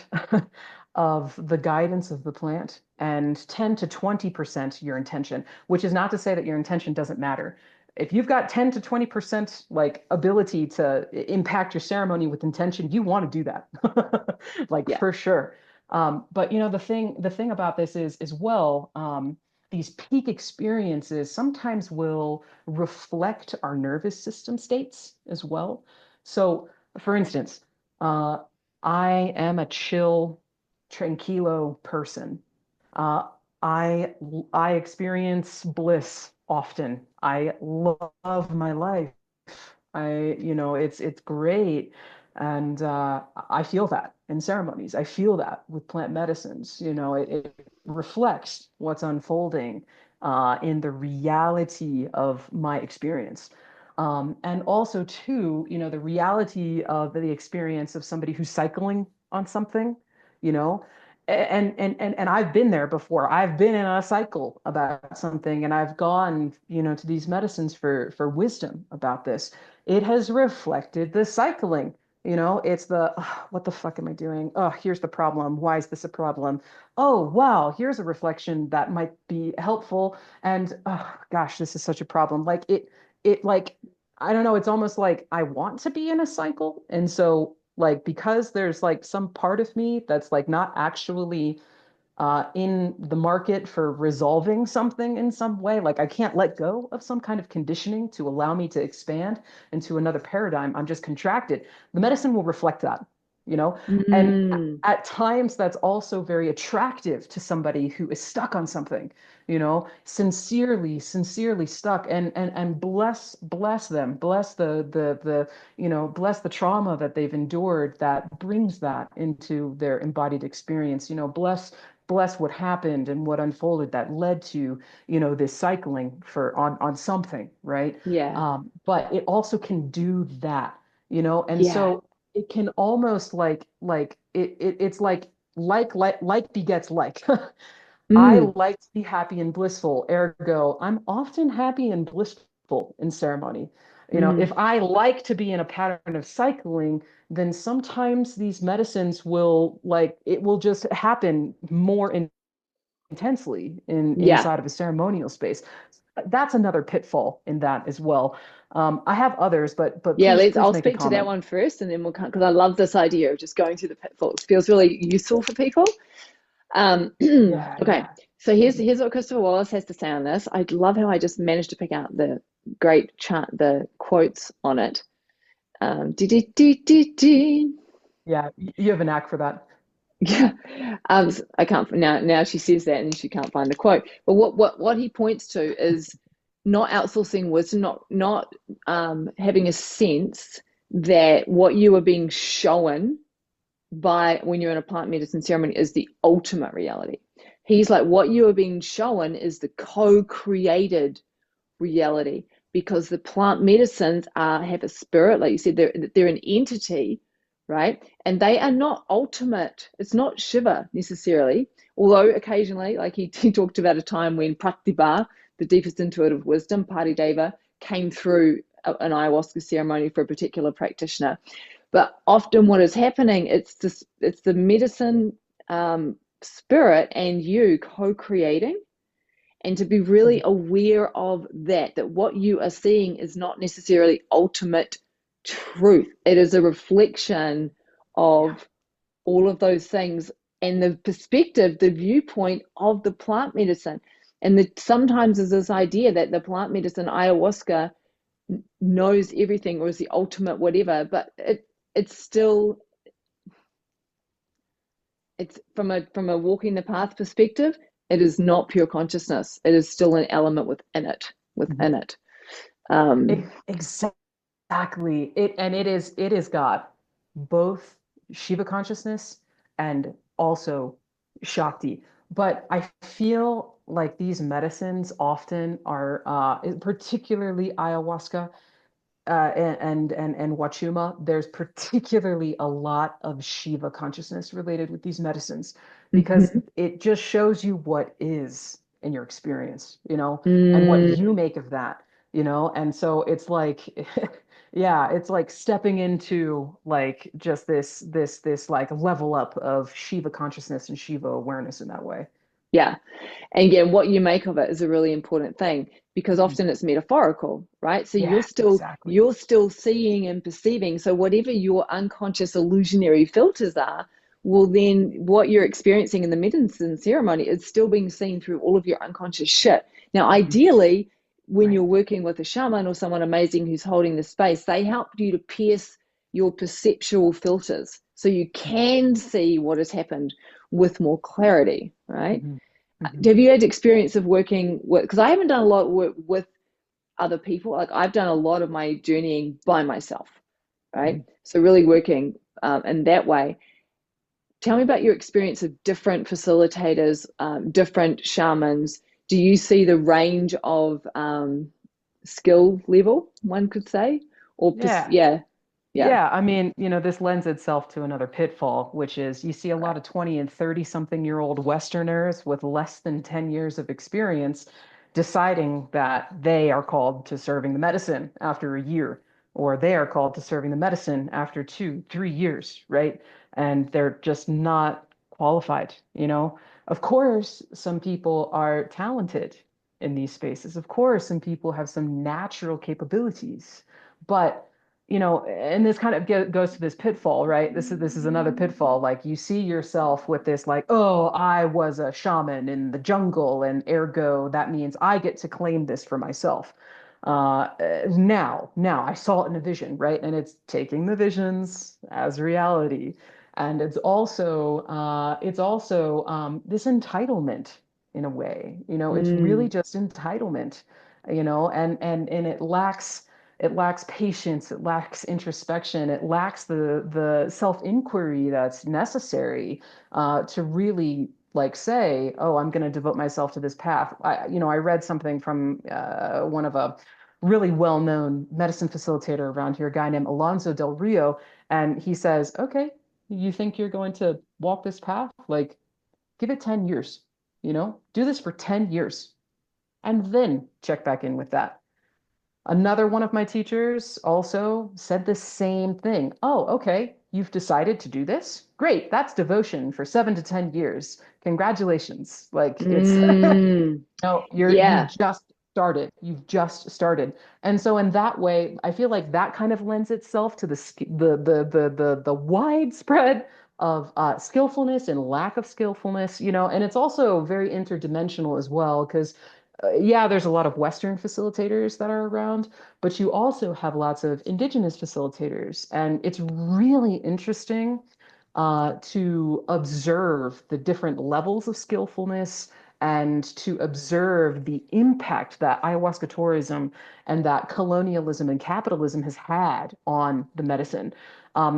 C: of the guidance of the plant and 10 to 20% your intention, which is not to say that your intention doesn't matter. If you've got 10 to 20% like ability to impact your ceremony with intention, you want to do that, for sure. But the thing about this is as well, these peak experiences sometimes will reflect our nervous system states as well. So, for instance, I am a chill, tranquilo person. I experience bliss often. I love my life. It's great, and I feel that in ceremonies. I feel that with plant medicines. It reflects what's unfolding in the reality of my experience. And also, too, the reality of the experience of somebody who's cycling on something, you know, and I've been there before. I've been in a cycle about something, and I've gone, to these medicines for wisdom about this. It has reflected the cycling. It's what the fuck am I doing? Oh, here's the problem. Why is this a problem? Oh, wow, here's a reflection that might be helpful. And oh gosh, this is such a problem. Like I don't know, it's almost like I want to be in a cycle. And so like because there's like some part of me that's like not actually in the market for resolving something in some way, like I can't let go of some kind of conditioning to allow me to expand into another paradigm. I'm just contracted. The medicine will reflect that. you know? And
B: Mm.
C: at times that's also very attractive to somebody who is stuck on something, sincerely stuck, and bless them, bless bless the trauma that they've endured that brings that into their embodied experience, bless what happened and what unfolded that led to, this cycling for on something, right?
B: Yeah.
C: But it also can do that, and
B: Yeah.
C: so it can almost it's like begets like. I
B: Mm.
C: like to be happy and blissful, ergo, I'm often happy and blissful in ceremony. If
B: Mm.
C: I like to be in a pattern of cycling, then sometimes these medicines it will just happen more intensely
B: Yeah.
C: inside of a ceremonial space. That's another pitfall in that as well. I have others, but
B: Yeah,
C: please
B: I'll
C: make a
B: speak to that
C: comment.
B: one first and then we'll come because I love this idea of just going through the pitfalls. It feels really useful for people.
C: Yeah,
B: Okay,
C: yeah.
B: so here's what Christopher Wallace has to say on this. I love how I just managed to pick out the great chart, the quotes on it. Dee, dee, dee, dee, dee.
C: Yeah, you have a knack for that.
B: Yeah, I can't now. Now she says that, and she can't find the quote. But what he points to is not outsourcing wisdom, not having a sense that what you are being shown by when you're in a plant medicine ceremony is the ultimate reality. He's like, what you are being shown is the co-created reality because the plant medicines have a spirit, like you said, they're an entity, right? And they are not ultimate. It's not Shiva necessarily, although occasionally, like he talked about a time when Pratibha, the deepest intuitive wisdom, Deva, came through an ayahuasca ceremony for a particular practitioner. But often, what is happening? It's the medicine spirit and you co-creating, and to be really
C: Mhm.
B: aware of that what you are seeing is not necessarily ultimate truth. It is a reflection
C: Yeah.
B: of all of those things and the perspective, the viewpoint of the plant medicine. And sometimes there's this idea that the plant medicine ayahuasca knows everything or is the ultimate whatever, but it's still, it's from a walking the path perspective, it is not pure consciousness. It is still an element
C: Mhm.
B: within it. um
C: Exactly. It is God, both Shiva consciousness and also Shakti. But I feel like these medicines often are, particularly ayahuasca, and Wachuma, there's particularly a lot of Shiva consciousness related with these medicines because
B: mhm.
C: it just shows you what is in your experience, and what
B: Mm,
C: you make of that, and so it's like, yeah, it's like stepping into like just this like level up of Shiva consciousness and Shiva awareness in that way.
B: yeah. And again, what you make of it is a really important thing because
C: Mm.
B: often it's metaphorical, right? So
C: Yeah, exactly.
B: you're still seeing and perceiving. So whatever your unconscious illusionary filters are, well then what you're experiencing in the medicine ceremony is still being seen through all of your unconscious shit. Now,
C: Mhm.
B: ideally, when
C: Right.
B: you're working with a shaman or someone amazing who's holding the space, they help you to pierce your perceptual filters so you can see what has happened with more clarity, right?
C: Mhm. Mhm.
B: Have you had experience of working with, because I haven't done a lot of work with other people. Like I've done a lot of my journeying by myself, right?
C: Mhm.
B: So really working in that way. Tell me about your experience of different facilitators, different shamans. Do you see the range of skill level, one could say? Or,
C: Yeah.
B: yeah, yeah,
C: Yeah, I mean, this lends itself to another pitfall, which is you see a lot of 20 and 30 something year old Westerners with less than 10 years of experience deciding that they are called to serving the medicine after a year, or they are called to serving the medicine after 2, 3 years, right? And they're just not qualified, Of course, some people are talented in these spaces. Of course, some people have some natural capabilities, but and this kind of goes to this pitfall, right? This is another pitfall. Like you see yourself with this, like, oh, I was a shaman in the jungle, and ergo that means I get to claim this for myself. Now I saw it in a vision, right? And it's taking the visions as reality. And it's also this entitlement in a way, it's really
B: Mm,
C: just entitlement, and it lacks patience, it lacks introspection, it lacks the self-inquiry that's necessary to really like say, oh, I'm going to devote myself to this path. I read something from one of a really well-known medicine facilitator around here, a guy named Alonso Del Rio, and he says, okay, you think you're going to walk this path? Like, give it 10 years, do this for 10 years and then check back in with that. Another one of my teachers also said the same thing. Oh, okay, you've decided to do this? Great, that's devotion for 7 to 10 years. Congratulations. Like it's
B: mm,
C: no, you've
B: yeah.
C: just started. You've just started. And so in that way, I feel like that kind of lends itself to the widespread of skillfulness and lack of skillfulness, and it's also very interdimensional as well, because yeah, there's a lot of Western facilitators that are around, but you also have lots of Indigenous facilitators. And it's really interesting to observe the different levels of skillfulness and to observe the impact that ayahuasca tourism and that colonialism and capitalism has had on the medicine.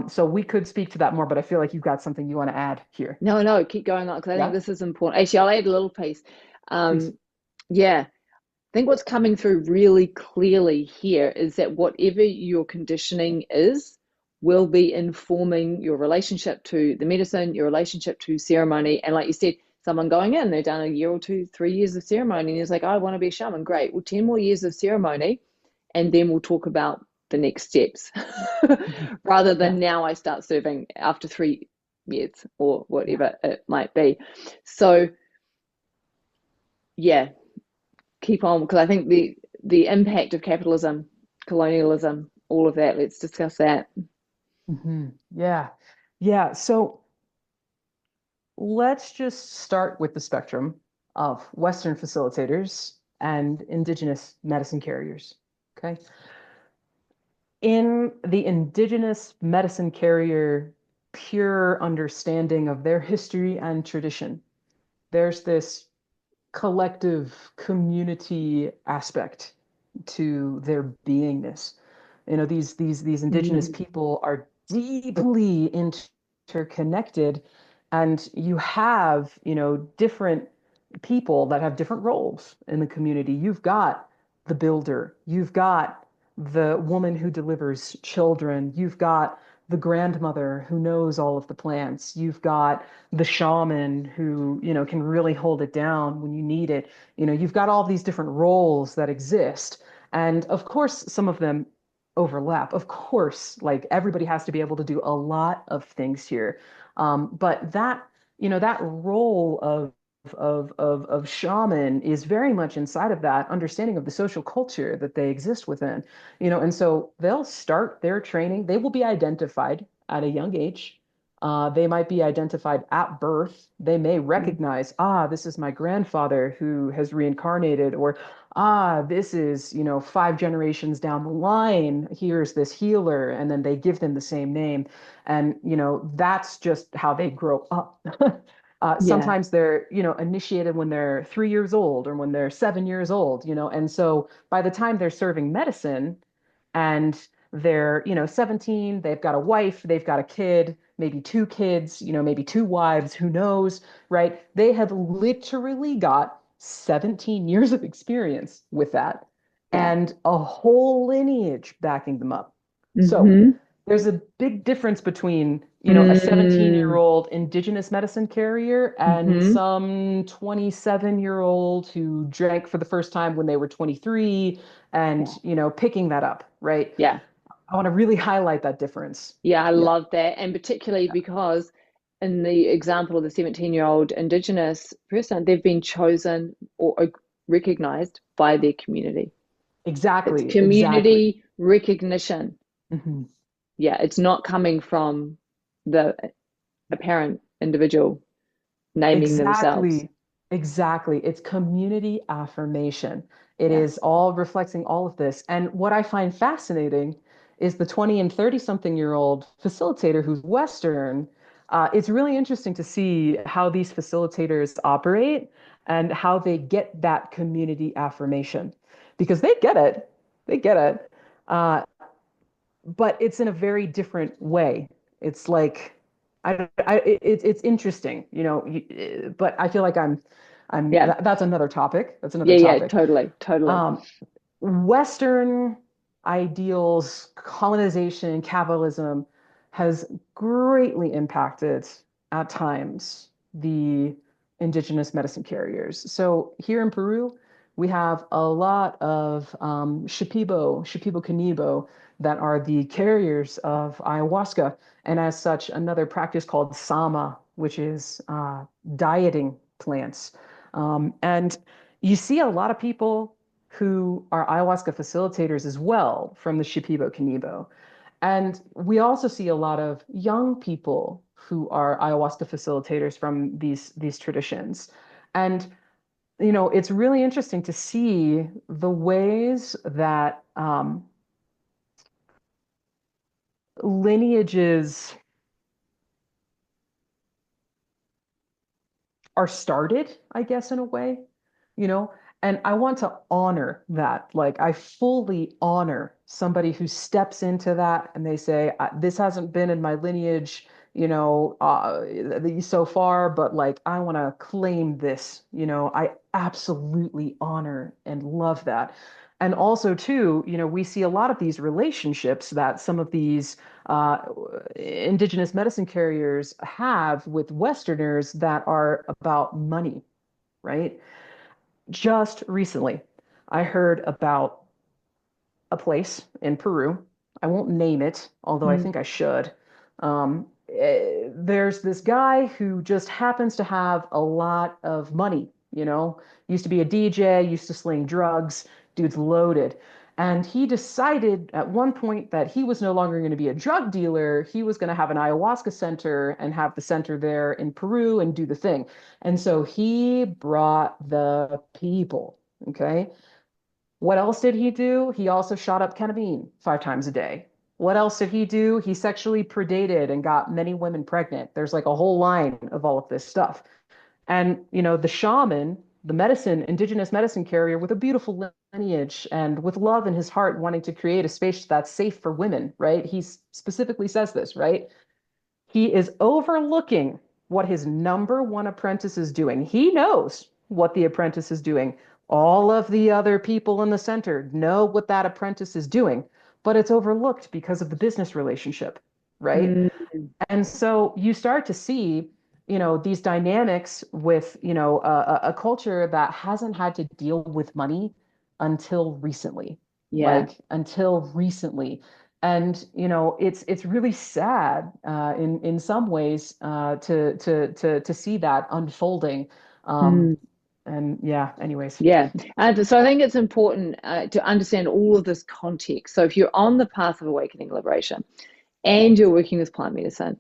C: So we could speak to that more, but I feel like you've got something you want to add here.
B: No, no, keep going on because I think
C: Yeah,
B: this is important. Actually, I'll add a little piece.
C: please.
B: Yeah, I think what's coming through really clearly here is that whatever your conditioning is will be informing your relationship to the medicine, your relationship to ceremony. And like you said, someone going in, they've done a year or two, 3 years of ceremony, and it's like, I want to be a shaman. Great. Well, 10 more years of ceremony, and then we'll talk about the next steps
C: Mhm.
B: rather
C: Yeah,
B: than now I start serving after 3 years or
C: yeah.
B: whatever it might be. So, yeah, keep on because I think the impact of capitalism, colonialism, all of that. Let's discuss that.
C: Yeah. Yeah. So let's just start with the spectrum of Western facilitators and Indigenous medicine carriers. Okay. In the Indigenous medicine carrier pure understanding of their history and tradition, there's this collective community aspect to their beingness. These indigenous
B: Mm,
C: people are deeply interconnected, and you have, different people that have different roles in the community. You've got the builder, you've got the woman who delivers children, you've got the grandmother who knows all of the plants, you've got the shaman who, can really hold it down when you need it. You've got all these different roles that exist. And of course, some of them overlap. Of course, like everybody has to be able to do a lot of things here. But that role of shaman is very much inside of that understanding of the social culture that they exist within. And so they'll start their training. They will be identified at a young age. They might be identified at birth. They may
B: mm,
C: recognize, this is my grandfather who has reincarnated, or this is, 5 generations down the line, here's this healer, and then they give them the same name. And, that's just how they grow up.
B: yeah,
C: Sometimes they're, initiated when they're 3 years old or when they're 7 years old, and so by the time they're serving medicine and they're, 17, they've got a wife, they've got a kid, maybe two kids, maybe two wives, who knows, right? They have literally got 17 years of experience with that
B: yeah.
C: and a whole lineage backing them up. So
B: Mm-hmm.
C: there's a big difference between, a 17-year
B: Mm,
C: old Indigenous medicine carrier and
B: mm-hmm.
C: some 27-year-old who drank for the first time when they were 23
B: Yeah,
C: and, picking that up, right?
B: yeah,
C: I want to really highlight that difference.
B: yeah. I
C: Yeah,
B: love that, and particularly because in the example of the 17-year-old Indigenous person, they've been chosen or recognized by their community. It's
C: exactly, exactly.
B: community recognition.
C: Mhm.
B: Yeah, it's not coming from the apparent individual naming themselves.
C: Exactly. Exactly. It's community affirmation. It
B: Yeah.
C: is all reflecting all of this. And what I find fascinating is the 20 and 30 something year old facilitator who's Western. It's really interesting to see how these facilitators operate and how they get that community affirmation because they get it. They get it. Uh, but it's in a very different way. It's like it's interesting, you know. But I feel like
B: Yeah.
C: that's another topic. That's another
B: Yeah. Yeah.
C: topic.
B: Totally. Totally.
C: Um, Western ideals, colonization, capitalism has greatly impacted at times the indigenous medicine carriers. So here in Peru, we have a lot of Shipibo Canibo that are the carriers of ayahuasca, and as such, another practice called Sama, which is dieting plants. And you see a lot of people who are ayahuasca facilitators as well from the Shipibo Canibo. And we also see a lot of young people who are ayahuasca facilitators from these traditions. And you know, it's really interesting to see the ways that lineages are started, I guess, in a way, you know, and I want to honor that. Like, I fully honor somebody who steps into that and they say, this hasn't been in my lineage, you know, so far, but like, I want to claim this, you know, I absolutely honor and love that. And also, too, you know, we see a lot of these relationships that some of these uh, indigenous medicine carriers have with Westerners that are about money, right? Just recently, I heard about a place in Peru. I won't name it, although I
B: Mm.
C: think I should. There's this guy who just happens to have a lot of money, you know, used to be a DJ, used to sling drugs, dude's loaded. And he decided at one point that he was no longer going to be a drug dealer. He was going to have an ayahuasca center and have the center there in Peru and do the thing. And so he brought the people, okay? What else did he do? He also shot up ketamine 5 times a day. What else did he do? He sexually predated and got many women pregnant. There's like a whole line of all of this stuff. And, you know, the shaman, the medicine, indigenous medicine carrier with a beautiful lineage and with love in his heart, wanting to create a space that's safe for women, right? He specifically says this, right? He is overlooking what his number one apprentice is doing. He knows what the apprentice is doing. All of the other people in the center know what that apprentice is doing, but it's overlooked because of the business relationship, right?
B: Mm.
C: And so you start to see, you know, these dynamics with, you know, a culture that hasn't had to deal with money until recently,
B: Yeah.
C: like until recently. And, you know, it's really sad in some ways to see that unfolding. Um,
B: Mm.
C: and yeah, anyways.
B: Yeah. So I think it's important to understand all of this context. So if you're on the path of awakening liberation and you're working with plant medicine,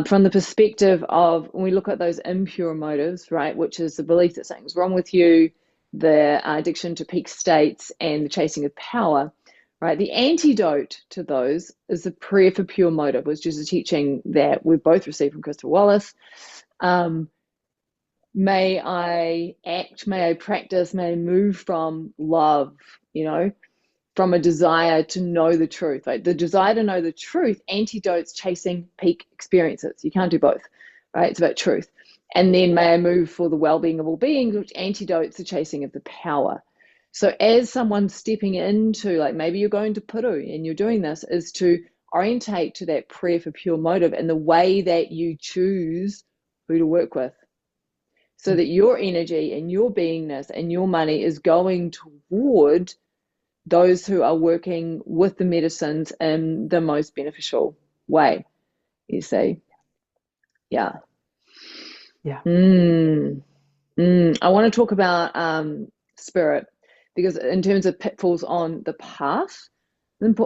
B: from the perspective of when we look at those impure motives, right, which is the belief that something's wrong with you, the addiction to peak states, and the chasing of power, right? The antidote to those is the prayer for pure motive, which is a teaching that we've both received from Crystal Wallace. May I act, may I practice, may I move from love, you know, from a desire to know the truth. Like the desire to know the truth antidotes chasing peak experiences. You can't do both, right? It's about truth. And then may I move for the well-being of all beings, which antidotes the chasing of the power. So as someone stepping into, like maybe you're going to Peru and you're doing this, is to orientate to that prayer for pure motive and the way that you choose who to work with, so that your energy and your beingness and your money is going toward those who are working with the medicines in the most beneficial way, you see. Yeah.
C: Yeah.
B: I want to talk about spirit, because in terms of pitfalls on the path,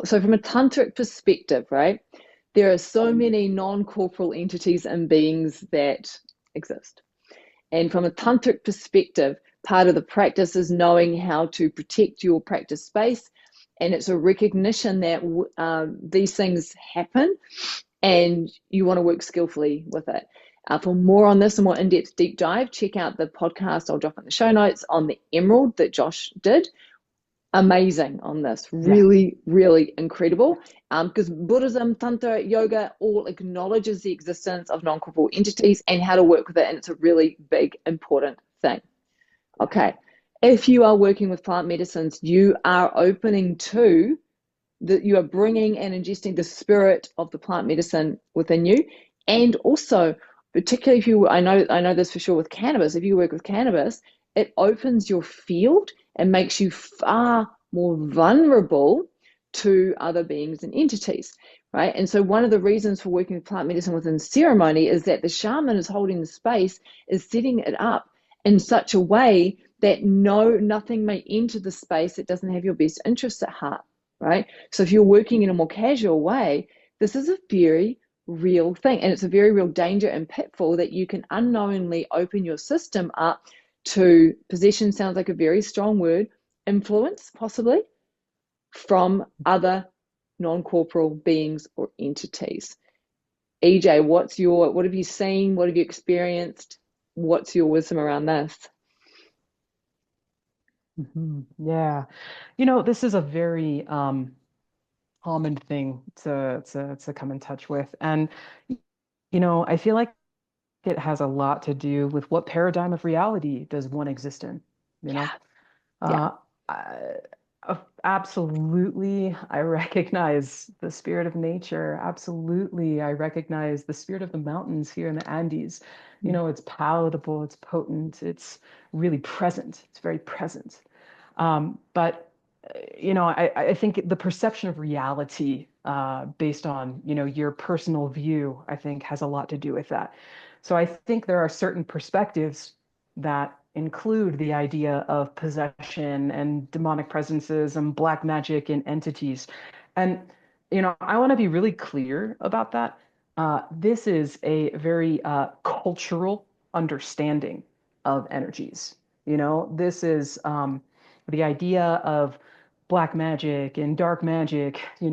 B: so from a tantric perspective, right, there are so many non-corporeal entities and beings that exist. And from a tantric perspective, part of the practice is knowing how to protect your practice space. And it's a recognition that these things happen and you want to work skillfully with it. For more on this and more in-depth deep dive, check out the podcast I'll drop in the show notes on the emerald that Josh did. Amazing on this, really, really incredible. Because Buddhism, Tantra Yoga all acknowledges the existence of non-corporeal entities and how to work with it, and it's a really big, important thing. Okay, if you are working with plant medicines, you are opening to that you are bringing and ingesting the spirit of the plant medicine within you, and also, particularly if you, I know this for sure with cannabis. If you work with cannabis, it opens your field and makes you far more vulnerable to other beings and entities, right? And so one of the reasons for working with plant medicine within ceremony is that the shaman is holding the space, is setting it up in such a way that nothing may enter the space that doesn't have your best interests at heart, right? So if you're working in a more casual way, this is a very real thing, and it's a very real danger and pitfall that you can unknowingly open your system up to possession. Sounds like a very strong word. Influence, possibly, from other non-corporeal beings or entities. EJ, what have you seen? What have you experienced? What's your wisdom around this?
C: Yeah. This is a very common thing to come in touch with. And, I feel like it has a lot to do with what paradigm of reality does one exist in, you know?
B: Yeah.
C: I, absolutely, I recognize the spirit of nature. Absolutely, I recognize the spirit of the mountains here in the Andes. It's palatable, it's potent, it's really present. It's very present. But I think the perception of reality based on, your personal view, I think has a lot to do with that. So I think there are certain perspectives that include the idea of possession and demonic presences and black magic and entities. And, I want to be really clear about that. This is a very cultural understanding of energies. This is the idea of black magic and dark magic, in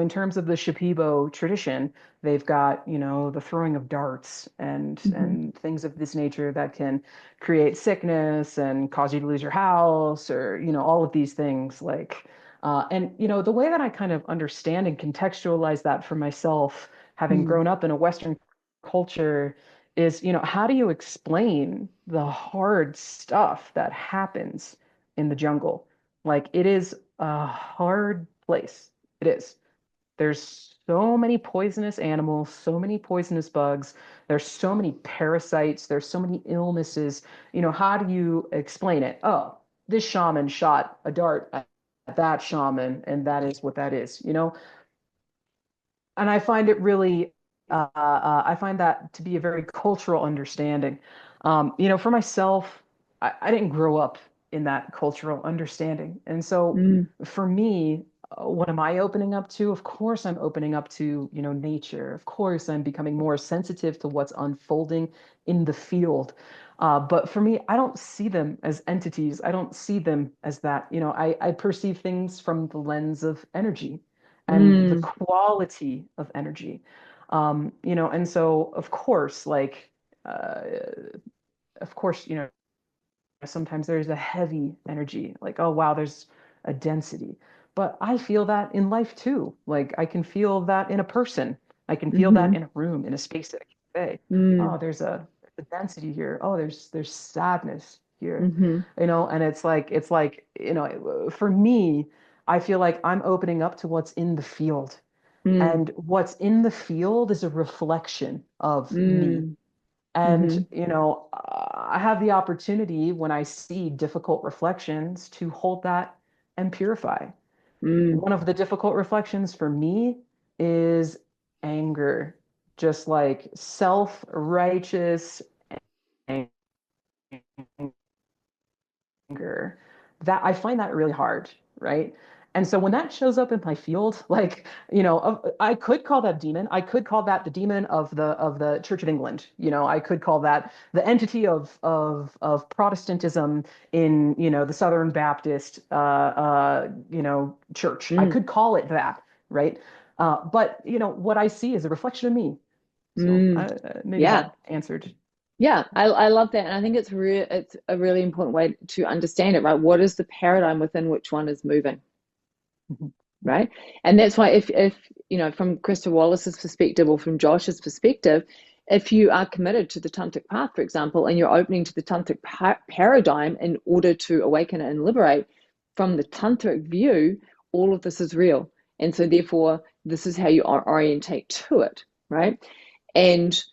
C: terms of the Shipibo tradition, they've got, the throwing of darts and things of this nature that can create sickness and cause you to lose your house, or, all of these things and the way that I kind of understand and contextualize that for myself, having grown up in a Western culture, is, how do you explain the hard stuff that happens in the jungle? Like, it is a hard place. It is. There's so many poisonous animals, so many poisonous bugs. There's so many parasites. There's so many illnesses. How do you explain it? Oh, this shaman shot a dart at that shaman, and that is what that is. And I find it really, I find that to be a very cultural understanding. For myself, I didn't grow up in that cultural understanding. And so for me, what am I opening up to? Of course, I'm opening up to, nature. Of course, I'm becoming more sensitive to what's unfolding in the field. But for me, I don't see them as entities. I don't see them as that. I perceive things from the lens of energy and the quality of energy. And so uh, of course, sometimes there's a heavy energy, like, oh wow, there's a density. But I feel that in life too. Like, I can feel that in a person. I can feel that in a room, in a space that I can say, oh, there's a density here. Oh, there's sadness here. And it's like, for me, I feel like I'm opening up to what's in the field. And what's in the field is a reflection of me. And, I have the opportunity when I see difficult reflections to hold that and purify. One of the difficult reflections for me is anger, just like self-righteous anger. That I find that really hard, right? And so when that shows up in my field, like, I could call that demon. I could call that the demon of the Church of England. I could call that the entity of Protestantism in, the Southern Baptist church. I
B: Mm,
C: could call it that, right? But what I see is a reflection of me. So
B: mm.
C: maybe
B: Yeah.
C: that answered.
B: Yeah, I love that. And I think it's a really important way to understand it, right? What is the paradigm within which one is moving,
C: Mhm.
B: right? And that's why if from Krista Wallace's perspective or from Josh's perspective, if you are committed to the tantric path, for example, and you're opening to the tantric paradigm in order to awaken and liberate, from the tantric view, all of this is real. And so therefore, this is how you orientate to it, right? And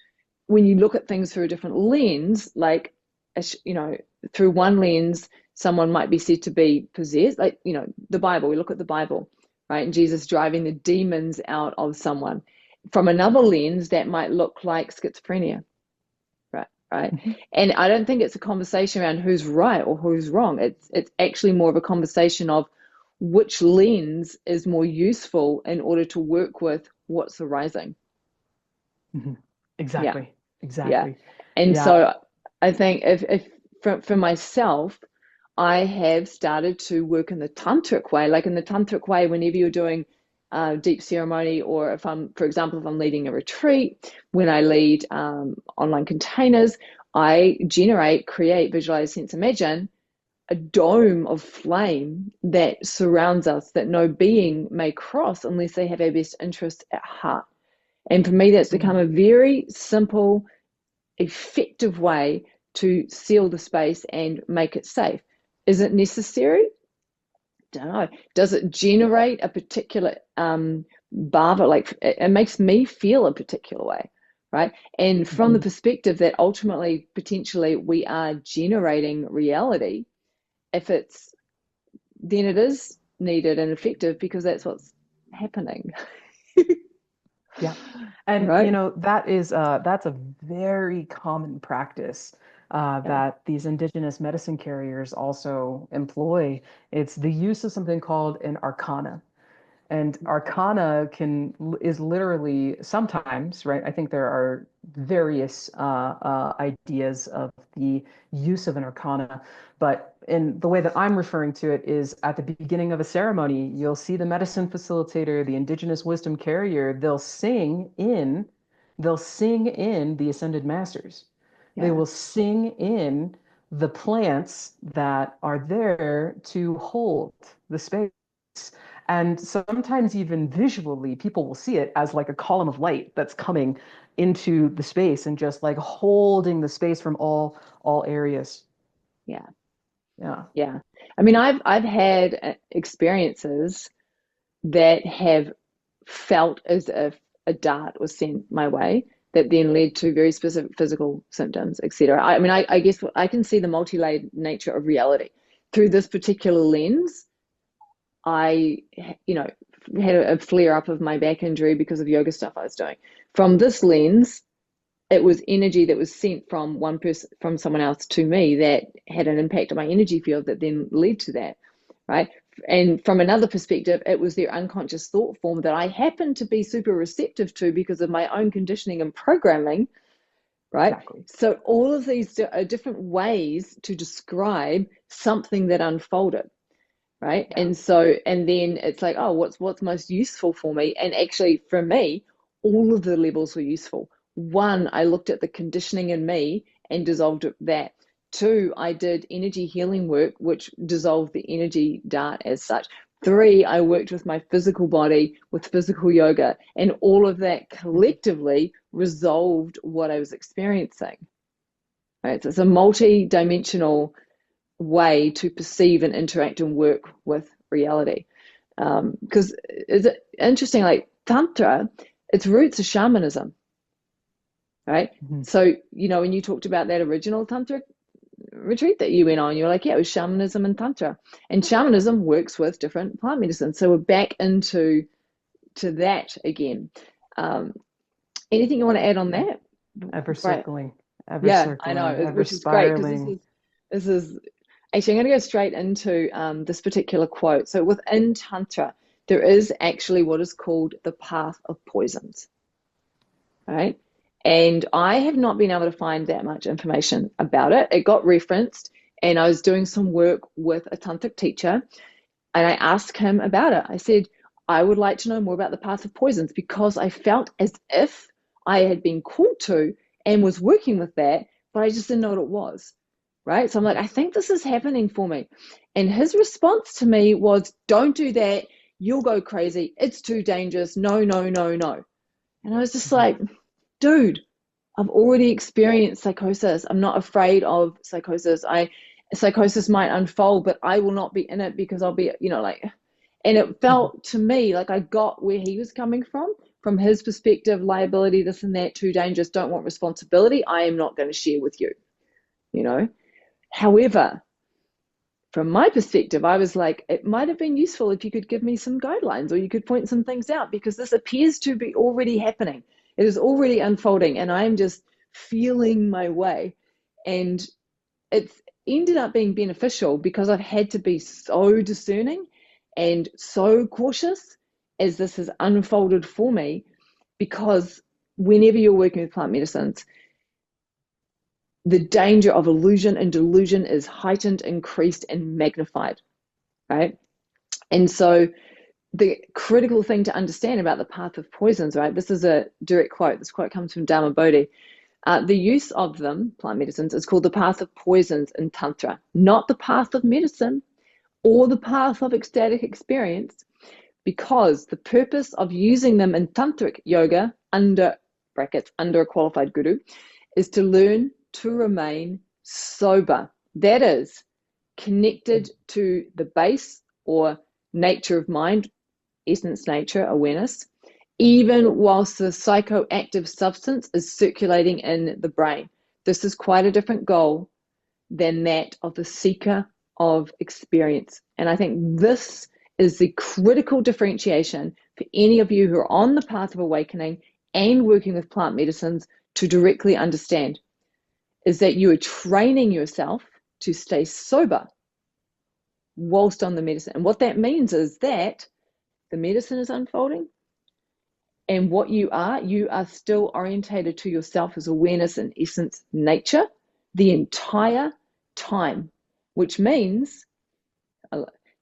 B: when you look at things through a different lens, like, through one lens, someone might be said to be possessed, like, the Bible, we look at the Bible, right? And Jesus driving the demons out of someone. From another lens, that might look like schizophrenia, right? Right.
C: Mhm.
B: And I don't think it's a conversation around who's right or who's wrong. It's actually more of a conversation of which lens is more useful in order to work with what's arising.
C: Mhm.
B: Yeah.
C: Exactly.
B: Yeah.
C: Exactly.
B: And
C: Yeah.
B: so I think if for myself, I have started to work in the tantric way. Like in the tantric way, whenever you're doing deep ceremony, or for example, if I'm leading a retreat, when I lead online containers, I create, visualize, sense, imagine a dome of flame that surrounds us, that no being may cross unless they have our best interest at heart. And for me, that's become
C: Mm.
B: a very simple, effective way to seal the space and make it safe. Is it necessary? Don't know. Does it generate a particular bava? Like, it makes me feel a particular way, right? And from the
C: Mhm.
B: perspective that ultimately, potentially, we are generating reality, if it's then it is needed and effective, because that's what's happening.
C: Yeah. And
B: Right?
C: that's a very common practice
B: Yeah.
C: that these indigenous medicine carriers also employ. It's the use of something called an arcana. And arcana is literally sometimes, right? I think there are various ideas of the use of an arcana, but in the way that I'm referring to it is at the beginning of a ceremony, you'll see the medicine facilitator, the indigenous wisdom carrier, they'll sing in the ascended masters. They
B: Yeah.
C: will sing in the plants that are there to hold the space. And sometimes even visually, people will see it as like a column of light that's coming into the space and just like holding the space from all areas.
B: Yeah.
C: Yeah.
B: Yeah. I mean, I've had experiences that have felt as if a dart was sent my way, that then led to very specific physical symptoms, etc. I mean, I guess I can see the multi-layered nature of reality through this particular lens. I, had a flare up of my back injury because of yoga stuff I was doing. From this lens, it was energy that was sent from one person, from someone else to me, that had an impact on my energy field that then led to that, right? And from another perspective, it was their unconscious thought form that I happened to be super receptive to because of my own conditioning and programming, right?
C: Exactly.
B: So all of these are different ways to describe something that unfolded, right?
C: Yeah.
B: And so, and then it's like, oh, what's most useful for me? And actually, for me, all of the levels were useful. One, I looked at the conditioning in me and dissolved that. Two, I did energy healing work, which dissolved the energy dart as such. Three, I worked with my physical body with physical yoga, and all of that collectively resolved what I was experiencing. Right? So it's a multi-dimensional way to perceive and interact and work with reality. Because is it interesting, like Tantra, its roots are shamanism, right?
C: Mhm.
B: So, when you talked about that original Tantra retreat that you went on, you were like, yeah, it was shamanism and Tantra. And shamanism works with different plant medicine. So we're back into that again. Um, Anything you want to add on that?
C: Ever
B: Right.
C: circling, ever
B: Yeah, I know,
C: circling, ever
B: which is great, because
C: spiraling.
B: this is Actually, I'm going to go straight into this particular quote. So within Tantra, there is actually what is called the path of poisons, right? And I have not been able to find that much information about it. It got referenced, and I was doing some work with a tantric teacher, and I asked him about it. I said, I would like to know more about the path of poisons, because I felt as if I had been called to and was working with that, but I just didn't know what it was, right? So I'm like, I think this is happening for me. And his response to me was, don't do that. You'll go crazy. It's too dangerous. No, no, no, no. And I was just like, dude, I've already experienced psychosis. I'm not afraid of psychosis. Psychosis might unfold, but I will not be in it, because I'll be, like, and it felt to me like I got where he was coming from his perspective, liability, this and that, too dangerous, don't want responsibility. I am not going to share with you, you know. However, from my perspective, I was like, it might have been useful if you could give me some guidelines, or you could point some things out, because this appears to be already happening. It is already unfolding, and I am just feeling my way. And it's ended up being beneficial, because I've had to be so discerning and so cautious as this has unfolded for me, because whenever you're working with plant medicines, the danger of illusion and delusion is heightened, increased, and magnified, right? And so the critical thing to understand about the path of poisons, right? This is a direct quote. This quote comes from Dharma Bodhi. The use of them, plant medicines, is called the path of poisons in Tantra, not the path of medicine or the path of ecstatic experience, because the purpose of using them in Tantric Yoga, under brackets, under a qualified guru, is to learn to remain sober. That is, connected to the base or nature of mind, essence, nature, awareness, even whilst the psychoactive substance is circulating in the brain. This is quite a different goal than that of the seeker of experience. And I think this is the critical differentiation for any of you who are on the path of awakening and working with plant medicines to directly understand, is that you are training yourself to stay sober whilst on the medicine. And what that means is that the medicine is unfolding, and what you are still orientated to yourself as awareness and essence, nature, the entire time, which means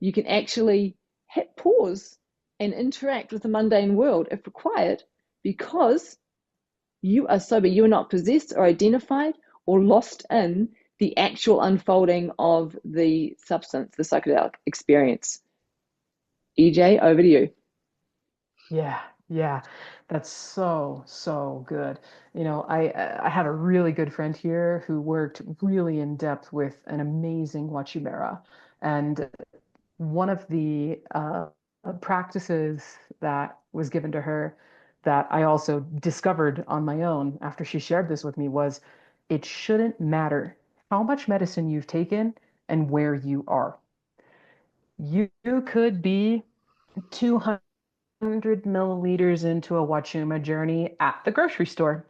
B: you can actually hit pause and interact with the mundane world if required, because you are sober. You are not possessed or identified or lost in the actual unfolding of the substance, the psychedelic experience. EJ, over to you.
C: Yeah, yeah, that's so, so good. I have a really good friend here who worked really in depth with an amazing Wachumera. And one of the practices that was given to her that I also discovered on my own after she shared this with me was, it shouldn't matter how much medicine you've taken and where you are. You could be 200 milliliters into a Wachuma journey at the grocery store,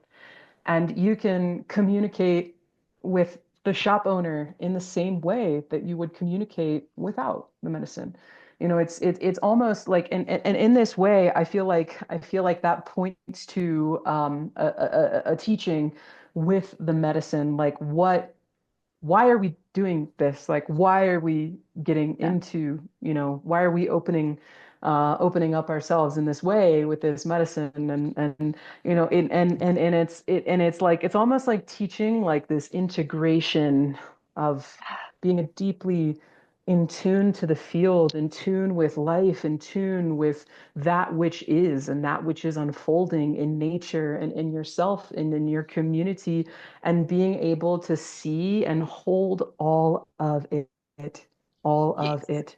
C: and you can communicate with the shop owner in the same way that you would communicate without the medicine. It's almost like, and in this way, I feel like that points to a teaching with the medicine, like why are we doing this? Like, why are we getting
B: Yeah.
C: into, why are we opening up ourselves in this way with this medicine? And it's like, it's almost like teaching like this integration of being a deeply in tune to the field, in tune with life, in tune with that which is and that which is unfolding in nature and in yourself and in your community, and being able to see and hold all of it, all of
B: Yes.
C: it.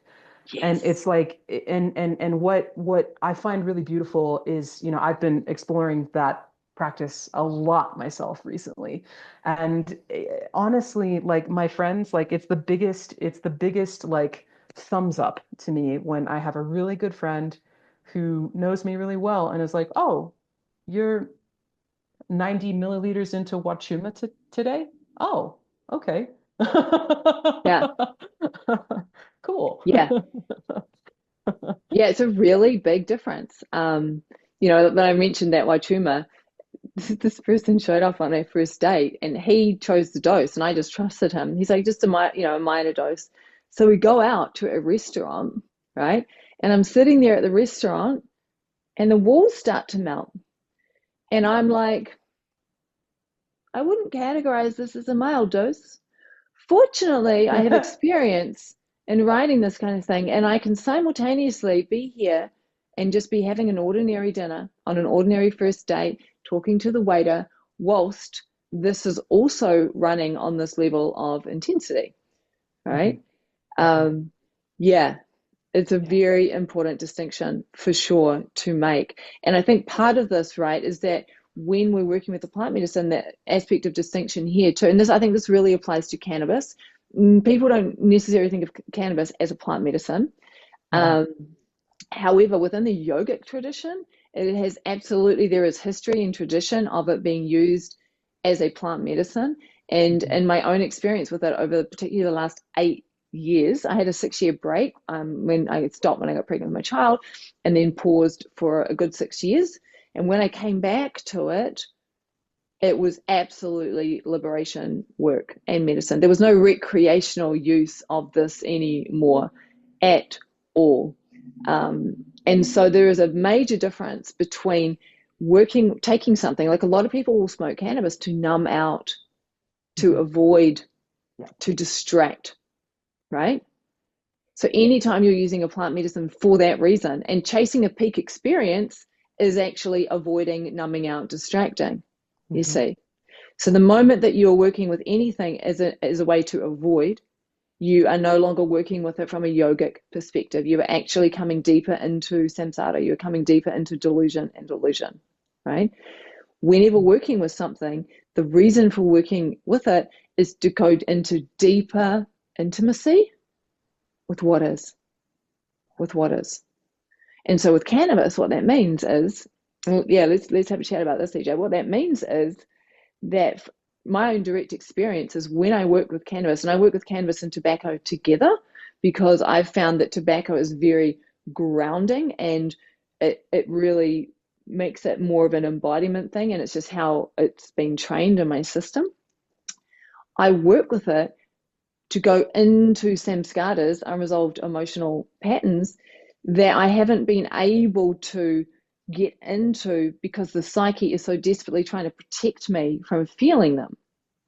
C: And
B: Yes.
C: it's like, and what I find really beautiful is, I've been exploring that practice a lot myself recently. And honestly, like my friends, like it's the biggest like thumbs up to me when I have a really good friend who knows me really well and is like, "Oh, you're 90 milliliters into Wachuma today? Oh, okay.
B: Yeah,
C: Cool.
B: yeah, yeah. It's a really big difference. When I mentioned that Wachuma, this person showed up on our first date and he chose the dose and I just trusted him. He's like, just a minor dose. So we go out to a restaurant, right? And I'm sitting there at the restaurant and the walls start to melt. And I'm like, I wouldn't categorize this as a mild dose. Fortunately, I have experience in writing this kind of thing, and I can simultaneously be here and just be having an ordinary dinner on an ordinary first date, talking to the waiter, whilst this is also running on this level of intensity, right? Yeah, it's a very important distinction for sure to make. And I think part of this, right, is that when we're working with the plant medicine, that aspect of distinction here too, and I think this really applies to cannabis. People don't necessarily think of cannabis as a plant medicine. However, within the yogic tradition, there is history and tradition of it being used as a plant medicine. And in my own experience with it over particularly the last 8 years, I had a 6-year break when I stopped when I got pregnant with my child, and then paused for a good 6 years. And when I came back to it, it was absolutely liberation work and medicine. There was no recreational use of this anymore at all. And so there is a major difference between taking something, like a lot of people will smoke cannabis to numb out, to avoid, to distract, right? So anytime you're using a plant medicine for that reason and chasing a peak experience is actually avoiding, numbing out, distracting, you see. So the moment that you're working with anything as a way to avoid, you are no longer working with it from a yogic perspective. You are actually coming deeper into samsara. You're coming deeper into delusion, right? Whenever working with something, the reason for working with it is to go into deeper intimacy with what is. And so with cannabis, what that means is, let's have a chat about this, DJ. What that means is that my own direct experience is when I work with cannabis, and I work with cannabis and tobacco together, because I've found that tobacco is very grounding and it really makes it more of an embodiment thing, and it's just how it's been trained in my system. I work with it to go into samskaras, unresolved emotional patterns that I haven't been able to get into because the psyche is so desperately trying to protect me from feeling them,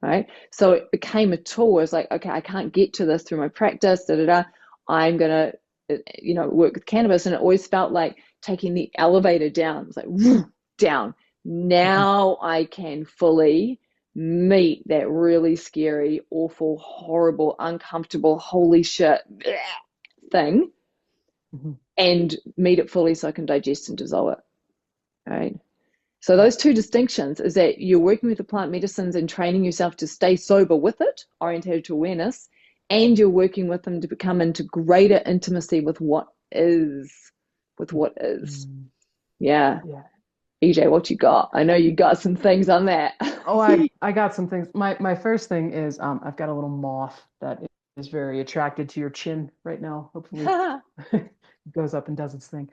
B: right? So it became a tool. It's like, okay, I can't get to this through my practice, I'm gonna, work with cannabis. And it always felt like taking the elevator down. It's like, whoo, down. Now I can fully meet that really scary, awful, horrible, uncomfortable, holy shit thing, and meet it fully so I can digest and dissolve it. Right. So those two distinctions is that you're working with the plant medicines and training yourself to stay sober with it, orientated to awareness, and you're working with them to become into greater intimacy with what is. Yeah. EJ, what you got? I know you got some things on that.
C: Oh, I got some things. My first thing is I've got a little moth that is very attracted to your chin right now. Hopefully it goes up and does its thing.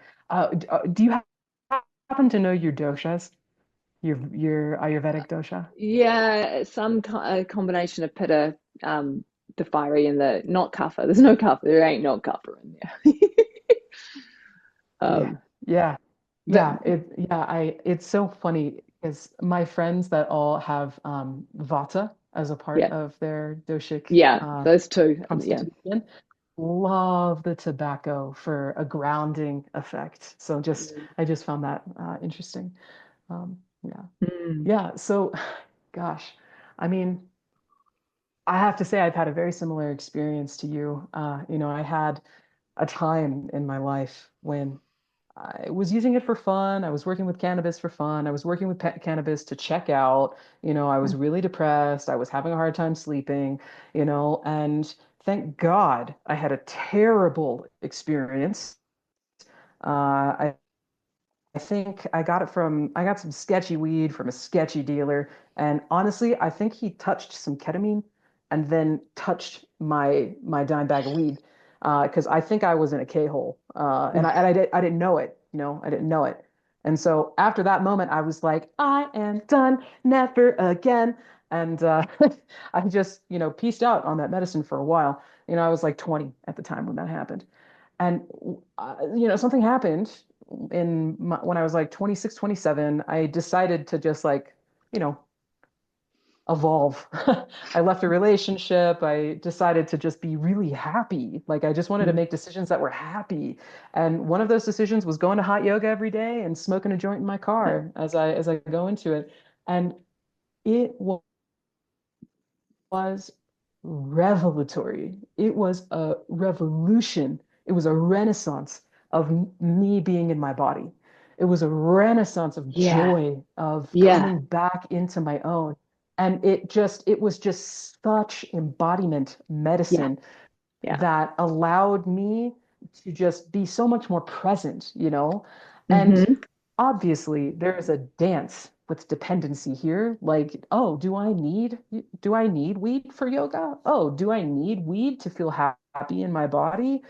C: Do you happen to know your doshas? Your Ayurvedic dosha?
B: Yeah, some combination of pitta, the fiery and the not kapha. There's no kapha. There ain't no kapha in there.
C: Yeah. It's so funny because my friends that all have vata as a part of their doshic
B: those two.
C: constitution love the tobacco for a grounding effect. So I just found that interesting. So gosh, I mean, I have to say I've had a very similar experience to you. I had a time in my life when I was using it for fun. I was working with cannabis for fun. I was working with cannabis to check out. I was really depressed. I was having a hard time sleeping, and thank God I had a terrible experience. I think I got some sketchy weed from a sketchy dealer. And honestly, I think he touched some ketamine and then touched my dime bag of weed because I think I was in a K-hole, and I didn't know it, I didn't know it. And so after that moment, I was like, I am done, never again. And I just, pieced out on that medicine for a while. I was like 20 at the time when that happened. And, something happened when I was like 26, 27. I decided to just like, you know, evolve. I left a relationship. I decided to just be really happy. Like I just wanted to make decisions that were happy. And one of those decisions was going to hot yoga every day and smoking a joint in my car as I go into it. And it was revelatory. It was a revolution. It was a renaissance of me being in my body. It was a renaissance of
B: Yeah.
C: joy, of
B: Yeah.
C: coming back into my own. And it was just such embodiment
B: Yeah.
C: medicine
B: Yeah.
C: that allowed me to just be so much more present, And
B: Mm-hmm.
C: obviously there is a dance with dependency here. Like, oh, do I need weed for yoga? Oh, do I need weed to feel happy in my body?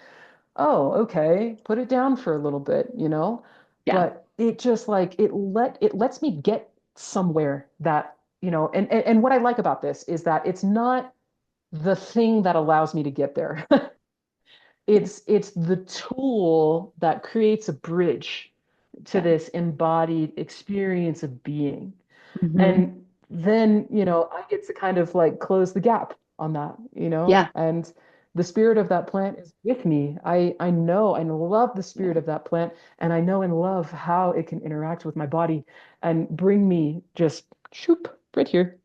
C: Oh, okay, put it down for a little bit.
B: Yeah.
C: But it just like it lets me get somewhere that, and what I like about this is that it's not the thing that allows me to get there. It's the tool that creates a bridge to
B: Yeah.
C: this embodied experience of being.
B: Mm-hmm.
C: And then, I get to kind of like close the gap on that.
B: Yeah.
C: And the spirit of that plant is with me. I know and love the
B: Yeah.
C: spirit of that plant, and I know and love how it can interact with my body and bring me just shoop right here.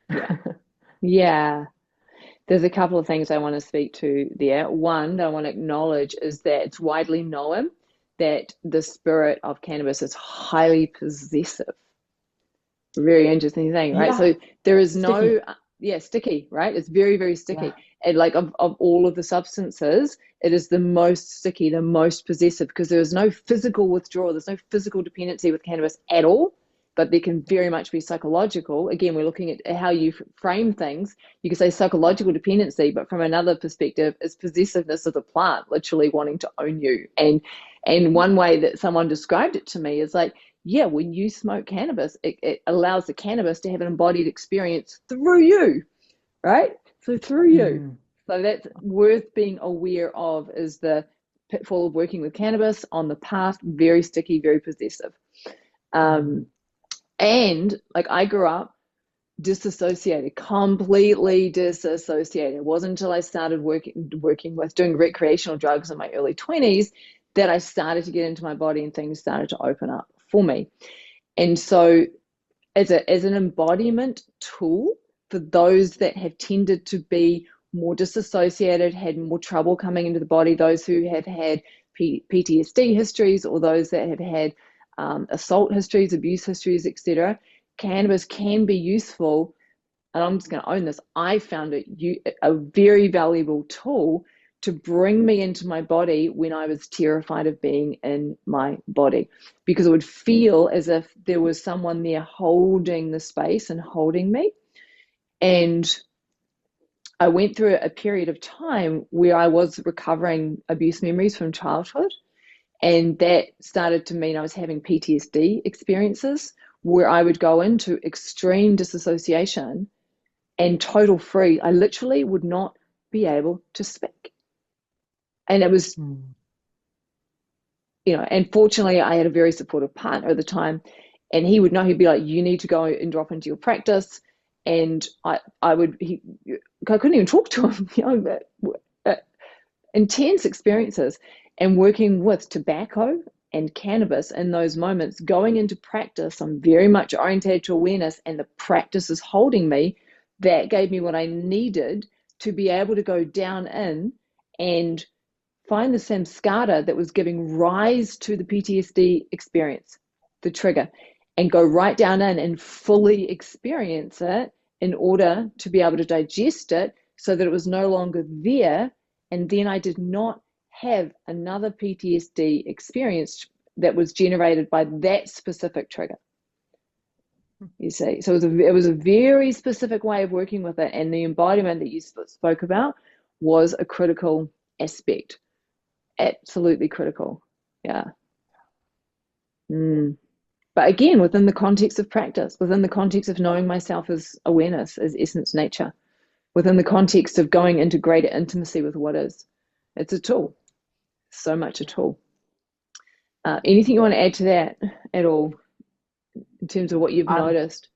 B: Yeah. Yeah. There's a couple of things I want to speak to there. One that I want to acknowledge is that it's widely known that the spirit of cannabis is highly possessive. Very interesting thing, right?
C: Yeah,
B: So there is
C: sticky.
B: no, yeah, sticky, right? It's very, very
C: Yeah.
B: sticky. And like of all of the substances, it is the most sticky, the most possessive, because there is no physical withdrawal. There's no physical dependency with cannabis at all, but there can very much be psychological. Again, we're looking at how you frame things. You can say psychological dependency, but from another perspective, it's possessiveness of the plant, literally wanting to own you. And one way that someone described it to me is like, yeah, when you smoke cannabis, it allows the cannabis to have an embodied experience through you, right? So through you.
C: Mm.
B: So that's worth being aware of, is the pitfall of working with cannabis on the path, very sticky, very possessive.
C: Mm.
B: And like I grew up disassociated, completely disassociated. It wasn't until I started working with doing recreational drugs in my early 20s that I started to get into my body and things started to open up for me. And so as an embodiment tool for those that have tended to be more disassociated, had more trouble coming into the body, those who have had PTSD histories, or those that have had assault histories, abuse histories, etc., cannabis can be useful. And I'm just going to own this. I found it a very valuable tool to bring me into my body when I was terrified of being in my body, because it would feel as if there was someone there holding the space and holding me. And I went through a period of time where I was recovering abuse memories from childhood. And that started to mean I was having PTSD experiences where I would go into extreme disassociation and total freeze. I literally would not be able to speak. And it was,
C: Mm.
B: and fortunately I had a very supportive partner at the time, and he would know. He'd be like, you need to go and drop into your practice. And I couldn't even talk to him, intense experiences. And working with tobacco and cannabis in those moments, going into practice, I'm very much orientated to awareness, and the practice is holding me. That gave me what I needed to be able to go down in and find the samskara that was giving rise to the PTSD experience, the trigger, and go right down in and fully experience it in order to be able to digest it so that it was no longer there. And then I did not have another PTSD experience that was generated by that specific trigger. you see. So it was a very specific way of working with it. And the embodiment that you spoke about was a critical aspect. Absolutely critical. Yeah. But again, within the context of practice, within the context of knowing myself as awareness, as essence nature, within the context of going into greater intimacy with what is. It's a tool. So much a tool. Anything you want to add to that at all in terms of what you've noticed?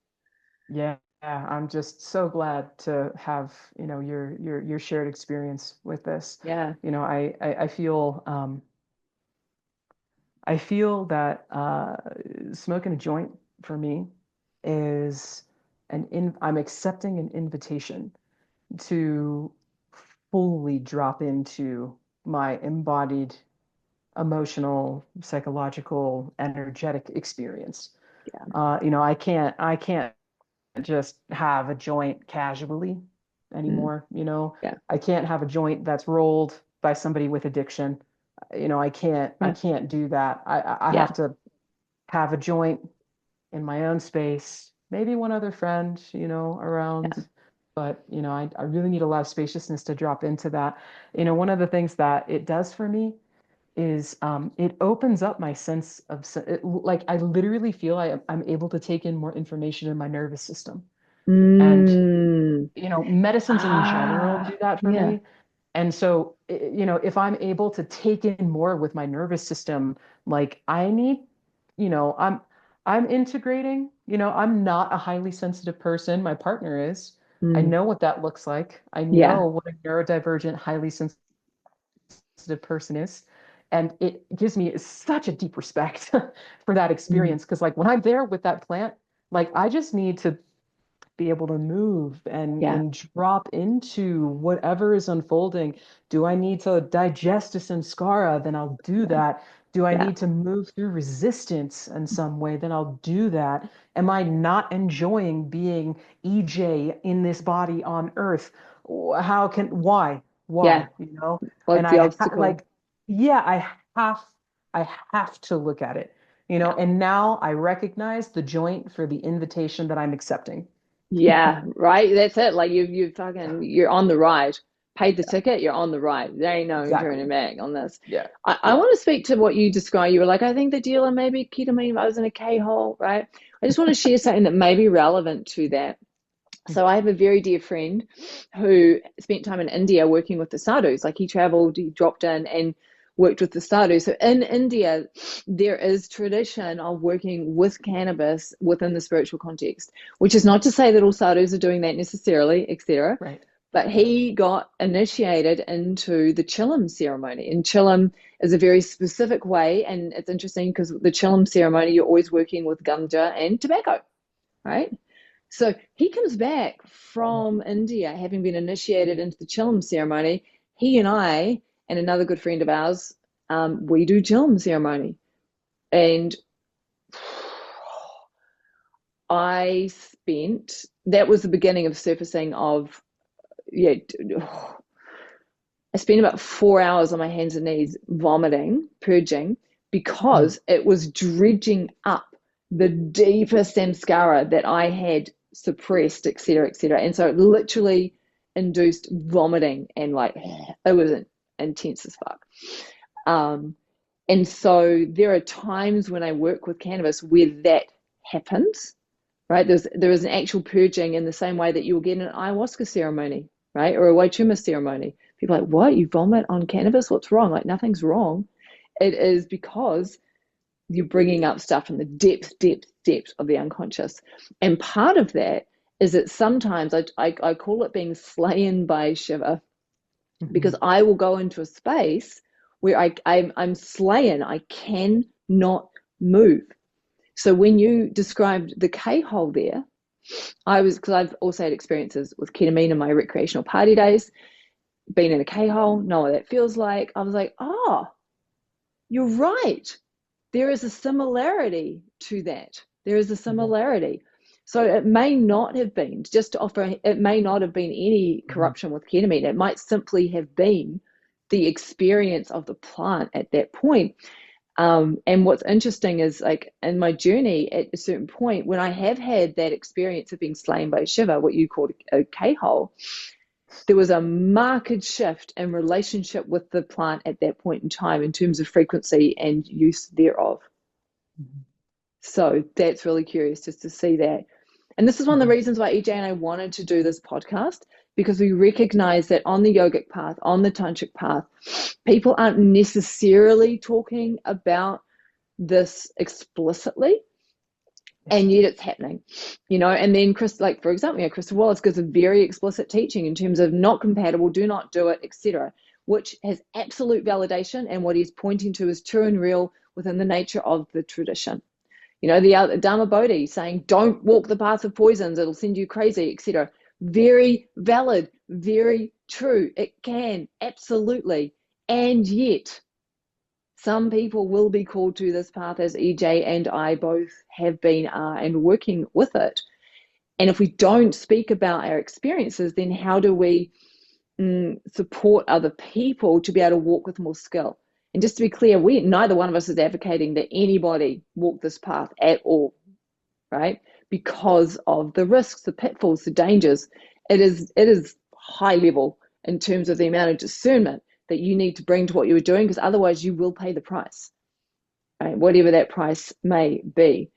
C: Yeah, I'm just so glad to have, your shared experience with this.
B: Yeah.
C: I feel that smoking a joint for me is I'm accepting an invitation to fully drop into my embodied emotional, psychological, energetic experience.
B: Yeah.
C: I can't just have a joint casually anymore.
B: Yeah.
C: I can't have a joint that's rolled by somebody with addiction. I can't do that. I
B: Yeah.
C: have to have a joint in my own space, maybe one other friend, around.
B: Yeah.
C: But, I really need a lot of spaciousness to drop into that. One of the things that it does for me is it opens up my sense of, like, I literally feel I'm able to take in more information in my nervous system. And, medicines in general do that for
B: Yeah.
C: me. And so, if I'm able to take in more with my nervous system, like I need, I'm integrating, I'm not a highly sensitive person. My partner is. I know what that looks like. I
B: Yeah.
C: know what a neurodivergent, highly sensitive person is. And it gives me such a deep respect for that experience. Because like when I'm there with that plant, like I just need to be able to move
B: Yeah.
C: and drop into whatever is unfolding. Do I need to digest a samskara? Then I'll do that. Do I
B: Yeah.
C: need to move through resistance in some way? Then I'll do that. Am I not enjoying being EJ in this body on Earth? Why?
B: Yeah.
C: Why?
B: What's
C: And
B: the obstacle?
C: yeah, I have to look at it,
B: Yeah.
C: and now I recognize the joint for the invitation that I'm accepting.
B: Yeah, right. That's it. Like you're on the ride. Paid the ticket, you're on the ride. There ain't no turning
C: Exactly.
B: back on this.
C: Yeah.
B: I want to speak to what you described. You were like, I think the dealer maybe ketamine, I was in a K-hole, right? I just want to share something that may be relevant to that. So I have a very dear friend who spent time in India working with the sadhus. Like he traveled, he dropped in and worked with the sadhus. So in India, there is tradition of working with cannabis within the spiritual context, which is not to say that all sadhus are doing that necessarily, etc.
C: Right.
B: But he got initiated into the Chilam ceremony. And Chilam is a very specific way. And it's interesting because the Chilam ceremony, you're always working with ganja and tobacco, right? So he comes back from India, having been initiated into the Chilam ceremony. He and I and another good friend of ours, we do Chilam ceremony. And that was the beginning of surfacing of, I spent about 4 hours on my hands and knees vomiting, purging, because it was dredging up the deepest samskara that I had suppressed, etc., etc. And so it literally induced vomiting, and like it was intense as fuck. And so there are times when I work with cannabis where that happens, right? There is an actual purging in the same way that you'll get an ayahuasca ceremony, right? Or a Wachuma ceremony. People are like, what? You vomit on cannabis? What's wrong? Like nothing's wrong. It is because you're bringing up stuff from the depth of the unconscious. And part of that is that sometimes I call it being slain by Shiva, because I will go into a space where I'm slain. I cannot move. So when you described the K-hole there, because I've also had experiences with ketamine in my recreational party days, been in a K-hole, know what that feels like. I was like, oh, you're right. There is a similarity to that. There is a similarity. So it may not have been, just to offer, it may not have been any corruption with ketamine. It might simply have been the experience of the plant at that point. And what's interesting is, like, in my journey, at a certain point, when I have had that experience of being slain by Shiva, what you called a K-hole, there was a marked shift in relationship with the plant at that point in time in terms of frequency and use thereof.
C: Mm-hmm.
B: So that's really curious just to see that. And this is one of the reasons why EJ and I wanted to do this podcast, because we recognize that on the yogic path, on the tantric path, people aren't necessarily talking about this explicitly, and yet it's happening, and then Chris, like, for example, Christopher Wallace gives a very explicit teaching in terms of not compatible, do not do it, etc., which has absolute validation, and what he's pointing to is true and real within the nature of the tradition. The Dharma Bodhi saying, don't walk the path of poisons, it'll send you crazy, etc. Very valid, very true. It can, absolutely. And yet, some people will be called to this path, as EJ and I both have been, and working with it. And if we don't speak about our experiences, then how do we support other people to be able to walk with more skill? And just to be clear, neither one of us is advocating that anybody walk this path at all, right? Because of the risks, the pitfalls, the dangers. It is high level in terms of the amount of discernment that you need to bring to what you are doing, because otherwise you will pay the price, right? Whatever that price may be.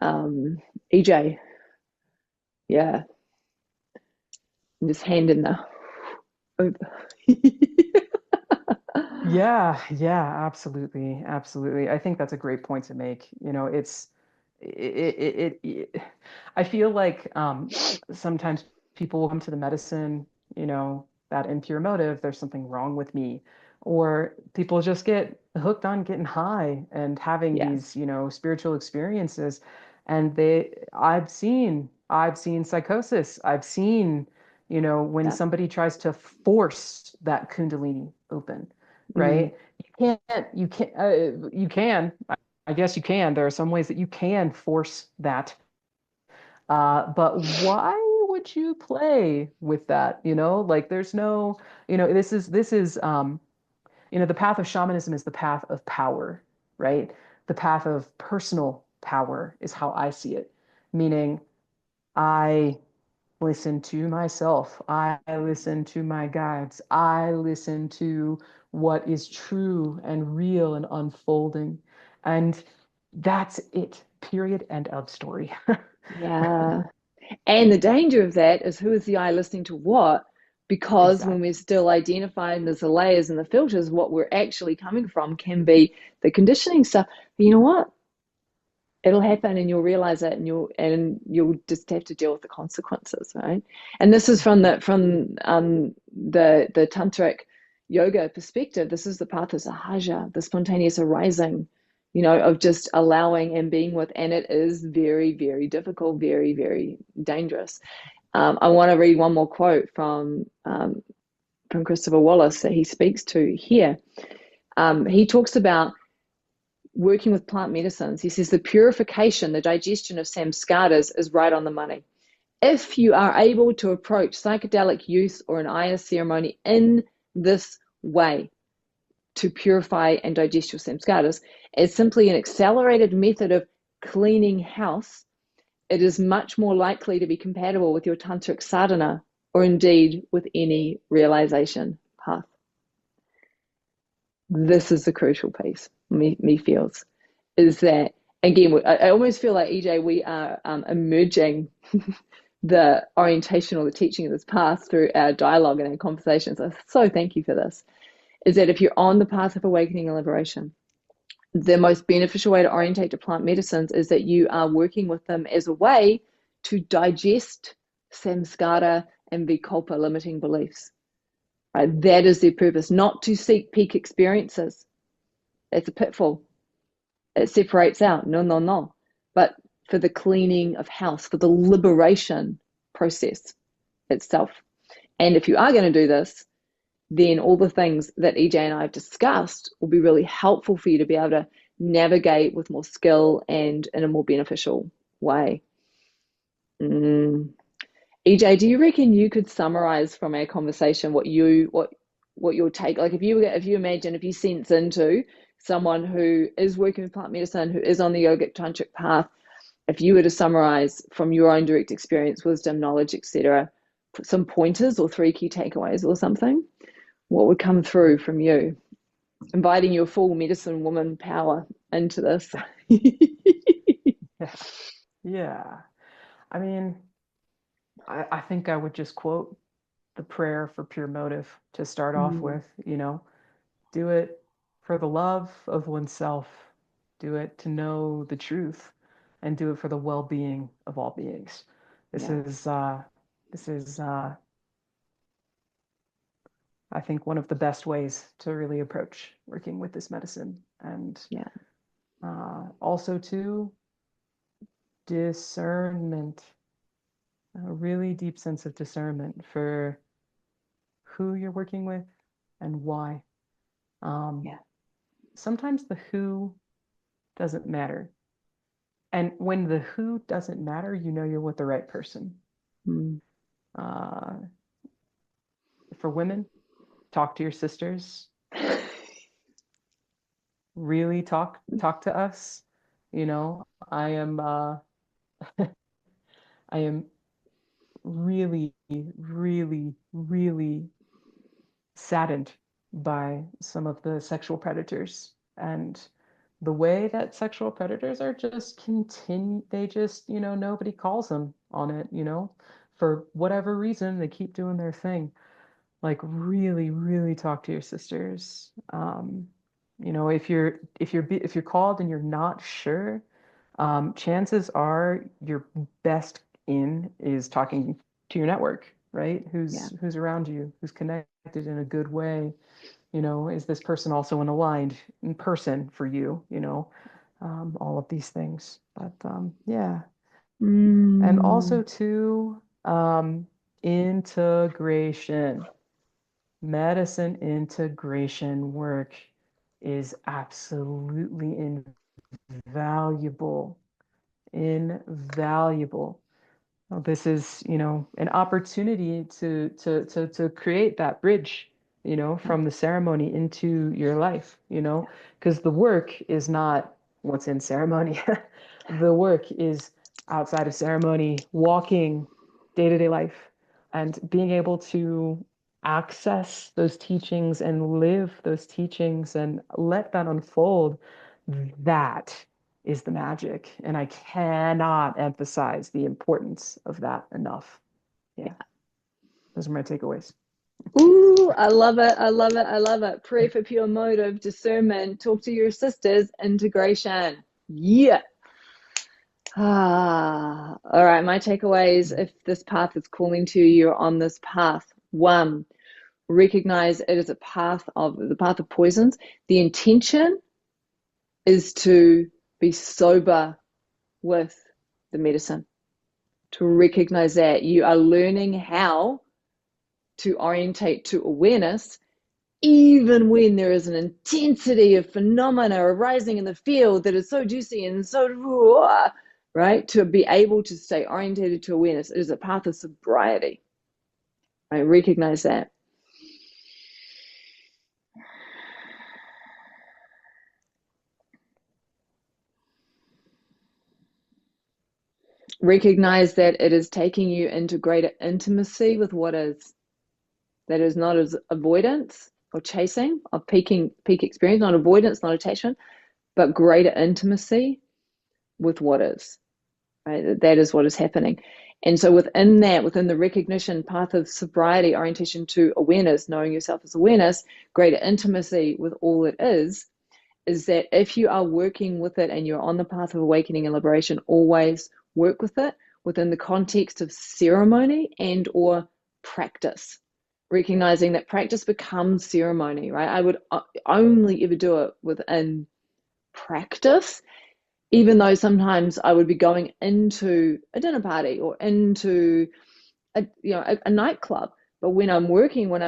B: EJ, yeah, I'm just handing the over.
C: Yeah, absolutely, absolutely. I think that's a great point to make. I feel like sometimes people will come to the medicine, that impure motive, there's something wrong with me. Or people just get hooked on getting high and having these, spiritual experiences. And I've seen psychosis. I've seen, when somebody tries to force that Kundalini open. Right? You can, I guess you can. There are some ways that you can force that. But why would you play with that? Like, there's no, this is, the path of shamanism is the path of power, right? The path of personal power is how I see it. Meaning, I listen to myself. I listen to my guides. I listen to what is true and real and unfolding. And that's it, period, end of story.
B: Yeah. And the danger of that is, who is the I listening to what? Because when we're still identifying there's the layers and the filters, what we're actually coming from can be the conditioning stuff. But you know what? It'll happen, and you'll realize it, and you'll just have to deal with the consequences, right? And this is from the tantric yoga perspective. This is the path of sahaja, the spontaneous arising, of just allowing and being with, and it is very, very difficult, very, very dangerous. I want to read one more quote from Christopher Wallace that he speaks to here. He talks about working with plant medicines. He says the purification, the digestion of samskaras is right on the money. If you are able to approach psychedelic use or an ayah ceremony in this way, to purify and digest your samskaras, as simply an accelerated method of cleaning house, it is much more likely to be compatible with your tantric sadhana, or indeed with any realization path. This is the crucial piece, me feels, is that, again, I almost feel like, EJ, we are emerging the orientation or the teaching of this path through our dialogue and our conversations. So thank you for this. Is that if you're on the path of awakening and liberation, the most beneficial way to orientate to plant medicines is that you are working with them as a way to digest samskara and vikalpa, limiting beliefs. Right? That is their purpose, not to seek peak experiences. That's a pitfall. It separates out. No. But for the cleaning of house, for the liberation process itself. And if you are going to do this, then all the things that EJ and I have discussed will be really helpful for you to be able to navigate with more skill and in a more beneficial way. EJ, do you reckon you could summarize from our conversation what your take, like if you imagine, if you sense into someone who is working with plant medicine, who is on the yogic tantric path, if you were to summarize from your own direct experience, wisdom, knowledge, etc., some pointers or 3 key takeaways or something, what would come through from you? Inviting your full medicine woman power into this.
C: Yeah. Yeah. I mean, I think I would just quote the prayer for pure motive to start off with, do it for the love of oneself, do it to know the truth, and do it for the well-being of all beings. This
B: Yeah.
C: is I think one of the best ways to really approach working with this medicine. And
B: Yeah.
C: Also too, discernment, a really deep sense of discernment for who you're working with and why.
B: Yeah.
C: Sometimes the who doesn't matter. And when the who doesn't matter, you know you're with the right person.
B: Mm.
C: For women, talk to your sisters. Really talk to us. I am I am really, really, really saddened by some of the sexual predators and the way that sexual predators are just they just, nobody calls them on it, for whatever reason, they keep doing their thing. Like really, really talk to your sisters. If you're called and you're not sure, chances are your best in is talking to your network, right?
B: Yeah.
C: Who's around you, who's connected in a good way. Is this person also an aligned person for you? All of these things. But yeah. And
B: Mm.
C: also too, integration. Medicine integration work is absolutely invaluable. Invaluable. This is, an opportunity to create that bridge,
B: Yeah.
C: from the ceremony into your life, because the work is not what's in ceremony. The work is outside of ceremony, walking day-to-day life and being able to access those teachings and live those teachings and let that unfold. That is the magic. And I cannot emphasize the importance of that enough. Yeah. Those are my takeaways.
B: Ooh, I love it. I love it. I love it. Pray for pure motive, discernment, talk to your sisters, integration. Yeah. All right. My takeaways, if this path is calling to you, you're on this path. 1, recognize it is the path of poisons. The intention is to be sober with the medicine, to recognize that you are learning how to orientate to awareness, even when there is an intensity of phenomena arising in the field that is so juicy and so right, to be able to stay orientated to awareness. It is a path of sobriety. I recognize that. Recognize that it is taking you into greater intimacy with what is. That is not as avoidance or chasing of peak experience, not avoidance, not attachment, but greater intimacy with what is. Right? That is what is happening. And so within that, within the recognition path of sobriety, orientation to awareness, knowing yourself as awareness, greater intimacy with all it is that if you are working with it and you're on the path of awakening and liberation, always work with it within the context of ceremony and or practice, recognizing that practice becomes ceremony, right? I would only ever do it within practice, even though sometimes I would be going into a dinner party or into a nightclub. But when I'm working with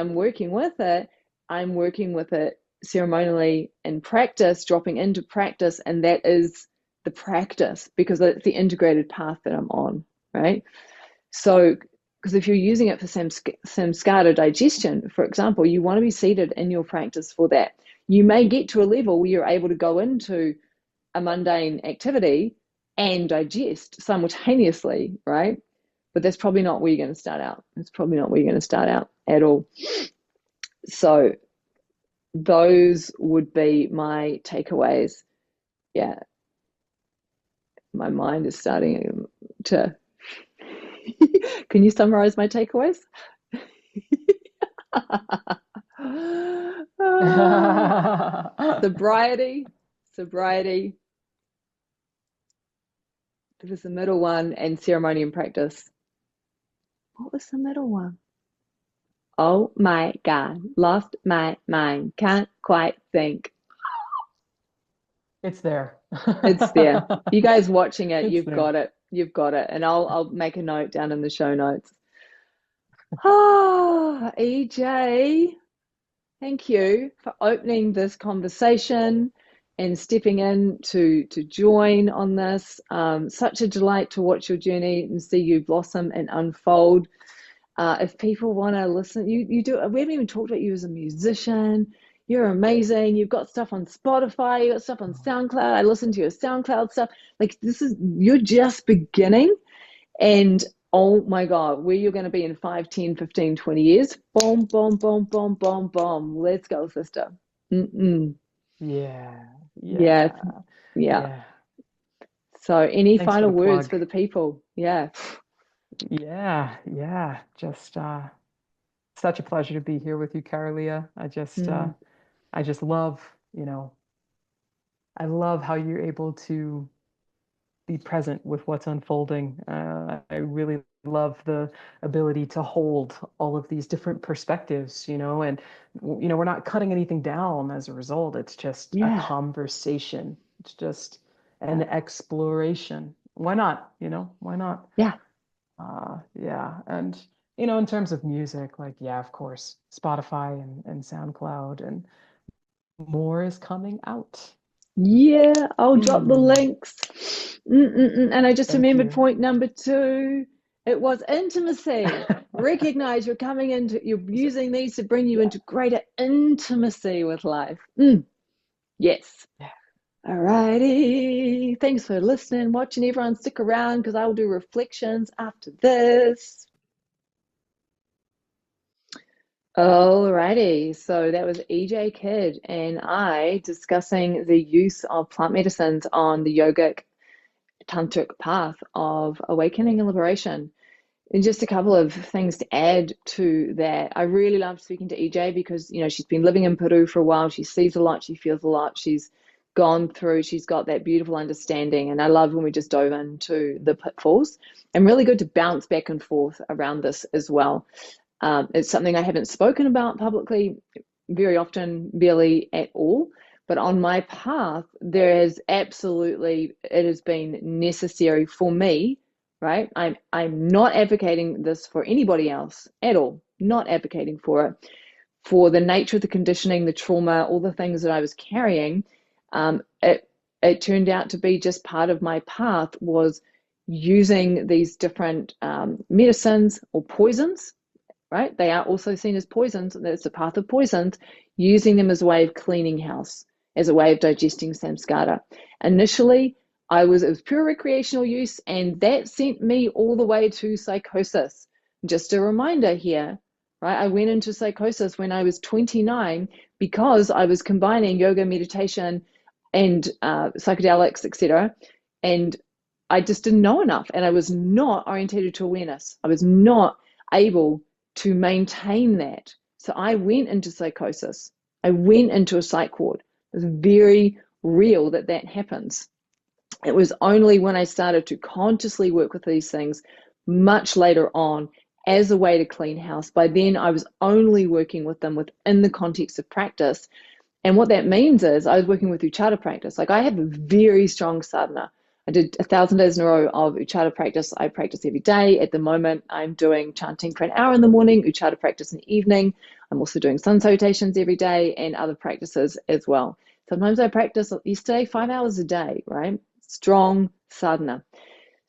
B: it, I'm working with it ceremonially in practice, dropping into practice, and that is the practice because it's the integrated path that I'm on, right? So Because if you're using it for samskara digestion, for example, you want to be seated in your practice for that. You may get to a level where you're able to go into a mundane activity and digest simultaneously, right? But that's probably not where you're going to start out. It's probably not where you're going to start out at all. So those would be my takeaways. Yeah. My mind is starting to... Can you summarize my takeaways? Sobriety. There was the middle one, and ceremony and practice. What was the middle one? Oh my God, lost my mind. Can't quite think.
C: It's there.
B: It's there. You guys watching it,
C: It's
B: you've
C: there.
B: got it. You've got it. And I'll make a note down in the show notes. Ah, EJ, thank you for opening this conversation and stepping in to join on this. Such a delight to watch your journey and see you blossom and unfold. If people want to listen, you do. We haven't even talked about you as a musician. You're amazing. You've got stuff on Spotify. You got stuff on SoundCloud. I listen to your SoundCloud stuff. Like you're just beginning. And oh my God, where you're going to be in 5, 10, 15, 20 years. Boom, boom, boom, boom, boom, boom. Let's go, sister.
C: Yeah.
B: Yeah. So any
C: Thanks
B: final
C: for the
B: words
C: plug.
B: for the people? Yeah.
C: Just such a pleasure to be here with you, Kara-Leah. I just love, I love how you're able to be present with what's unfolding. I really love the ability to hold all of these different perspectives, and we're not cutting anything down as a result. It's just a conversation. It's just an exploration. Why not? Why not?
B: Yeah.
C: And in terms of music, of course, Spotify and SoundCloud, and more is coming out.
B: Yeah, I'll drop the links. And I just remembered point number 2. It was intimacy. Recognize you're using these to bring you into greater intimacy with life. Yes. All righty. Thanks for listening, watching. Everyone stick around because I will do reflections after this. Alrighty, so that was EJ Kidd and I discussing the use of plant medicines on the yogic tantric path of awakening and liberation. And just a couple of things to add to that. I really loved speaking to EJ because, she's been living in Peru for a while. She sees a lot, she feels a lot, she's got that beautiful understanding. And I love when we just dove into the pitfalls, and really good to bounce back and forth around this as well. It's something I haven't spoken about publicly very often, barely at all. But on my path, it has been necessary for me, right? I'm not advocating this for anybody else at all, not advocating for it. For the nature of the conditioning, the trauma, all the things that I was carrying, it turned out to be just part of my path was using these different medicines or poisons. Right? They are also seen as poisons. That's the path of poisons, using them as a way of cleaning house, as a way of digesting samskara. Initially, it was pure recreational use, and that sent me all the way to psychosis. Just a reminder here, right? I went into psychosis when I was 29 because I was combining yoga, meditation, and psychedelics, etc. And I just didn't know enough, and I was not orientated to awareness. I was not able to maintain that. So I went into psychosis. I went into a psych ward. It's very real that happens. It was only when I started to consciously work with these things much later on as a way to clean house. By then, I was only working with them within the context of practice. And what that means is I was working with Uchata practice. I have a very strong sadhana. I did 1,000 days in a row of Uchata practice. I practice every day. At the moment, I'm doing chanting for an hour in the morning, Uchata practice in the evening. I'm also doing sun salutations every day and other practices as well. Sometimes I practice yesterday 5 hours a day, right? Strong sadhana.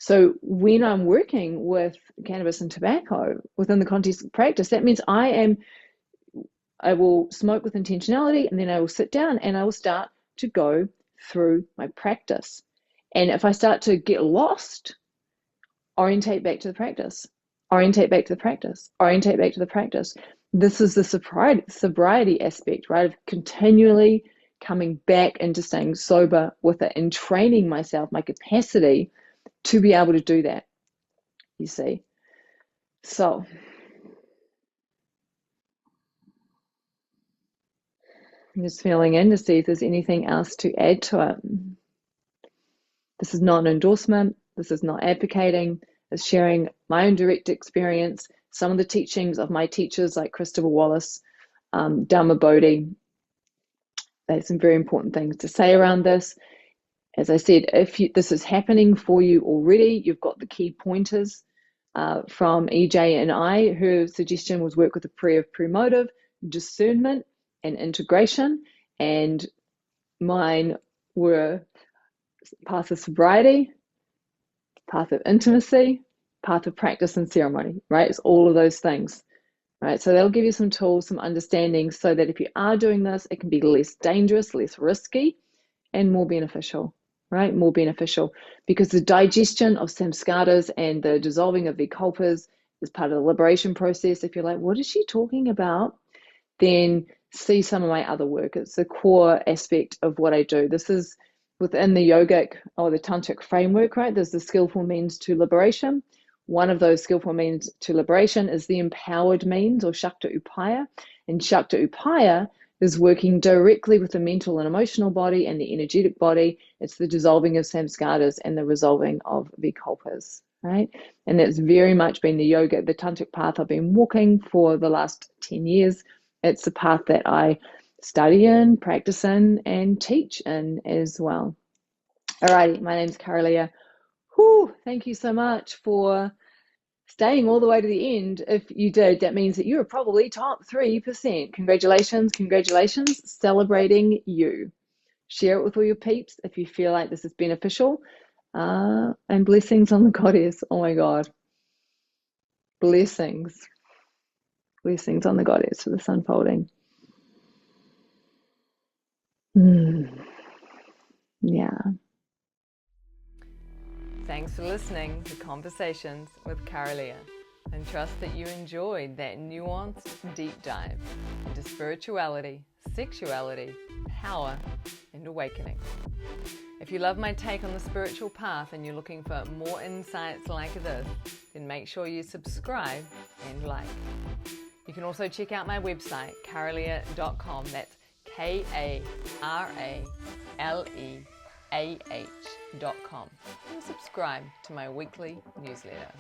B: So when I'm working with cannabis and tobacco within the context of practice, that means I will smoke with intentionality, and then I will sit down and I will start to go through my practice. And if I start to get lost, orientate back to the practice, orientate back to the practice, orientate back to the practice. This is the sobriety aspect, right? Of continually coming back into staying sober with it and training myself, my capacity to be able to do that, you see. So I'm just feeling in to see if there's anything else to add to it. This is not an endorsement. This is not advocating. It's sharing my own direct experience, some of the teachings of my teachers like Christopher Wallace, Dharma Bodhi. There's some very important things to say around this. As I said, if this is happening for you already, you've got the key pointers from EJ and I. Her suggestion was work with a prayer of premotive, discernment, and integration. And mine were path of sobriety, path of intimacy, path of practice and ceremony, right? It's all of those things, right? So they'll give you some tools, some understanding, so that if you are doing this, it can be less dangerous, less risky, and more beneficial, right? More beneficial, because the digestion of samskaras and the dissolving of vikalpas is part of the liberation process. If you're like, what is she talking about? Then see some of my other work. It's the core aspect of what I do. This is within the yogic or the tantric framework, right? There's the skillful means to liberation. One of those skillful means to liberation is the empowered means, or Shakta Upaya. And Shakta Upaya is working directly with the mental and emotional body and the energetic body. It's the dissolving of samskaras and the resolving of vikalpas, right? And that's very much been the yoga, the tantric path I've been walking for the last 10 years. It's the path that I study in, practice in, and teach in as well. Alrighty, my name's Kara-Leah. Thank you so much for staying all the way to the end. If you did, that means that you're probably top 3%. Congratulations, congratulations, celebrating you. Share it with all your peeps if you feel like this is beneficial. And blessings on the goddess. Oh my God. Blessings. Blessings on the goddess for this unfolding. Yeah.
A: Thanks for listening to Conversations with Kara-Leah, and trust that you enjoyed that nuanced deep dive into spirituality, sexuality, power, and awakening. If you love my take on the spiritual path and you're looking for more insights like this, then make sure you subscribe and like. You can also check out my website, Kara-Leah.com. That's KARALEAH.com, and subscribe to my weekly newsletter.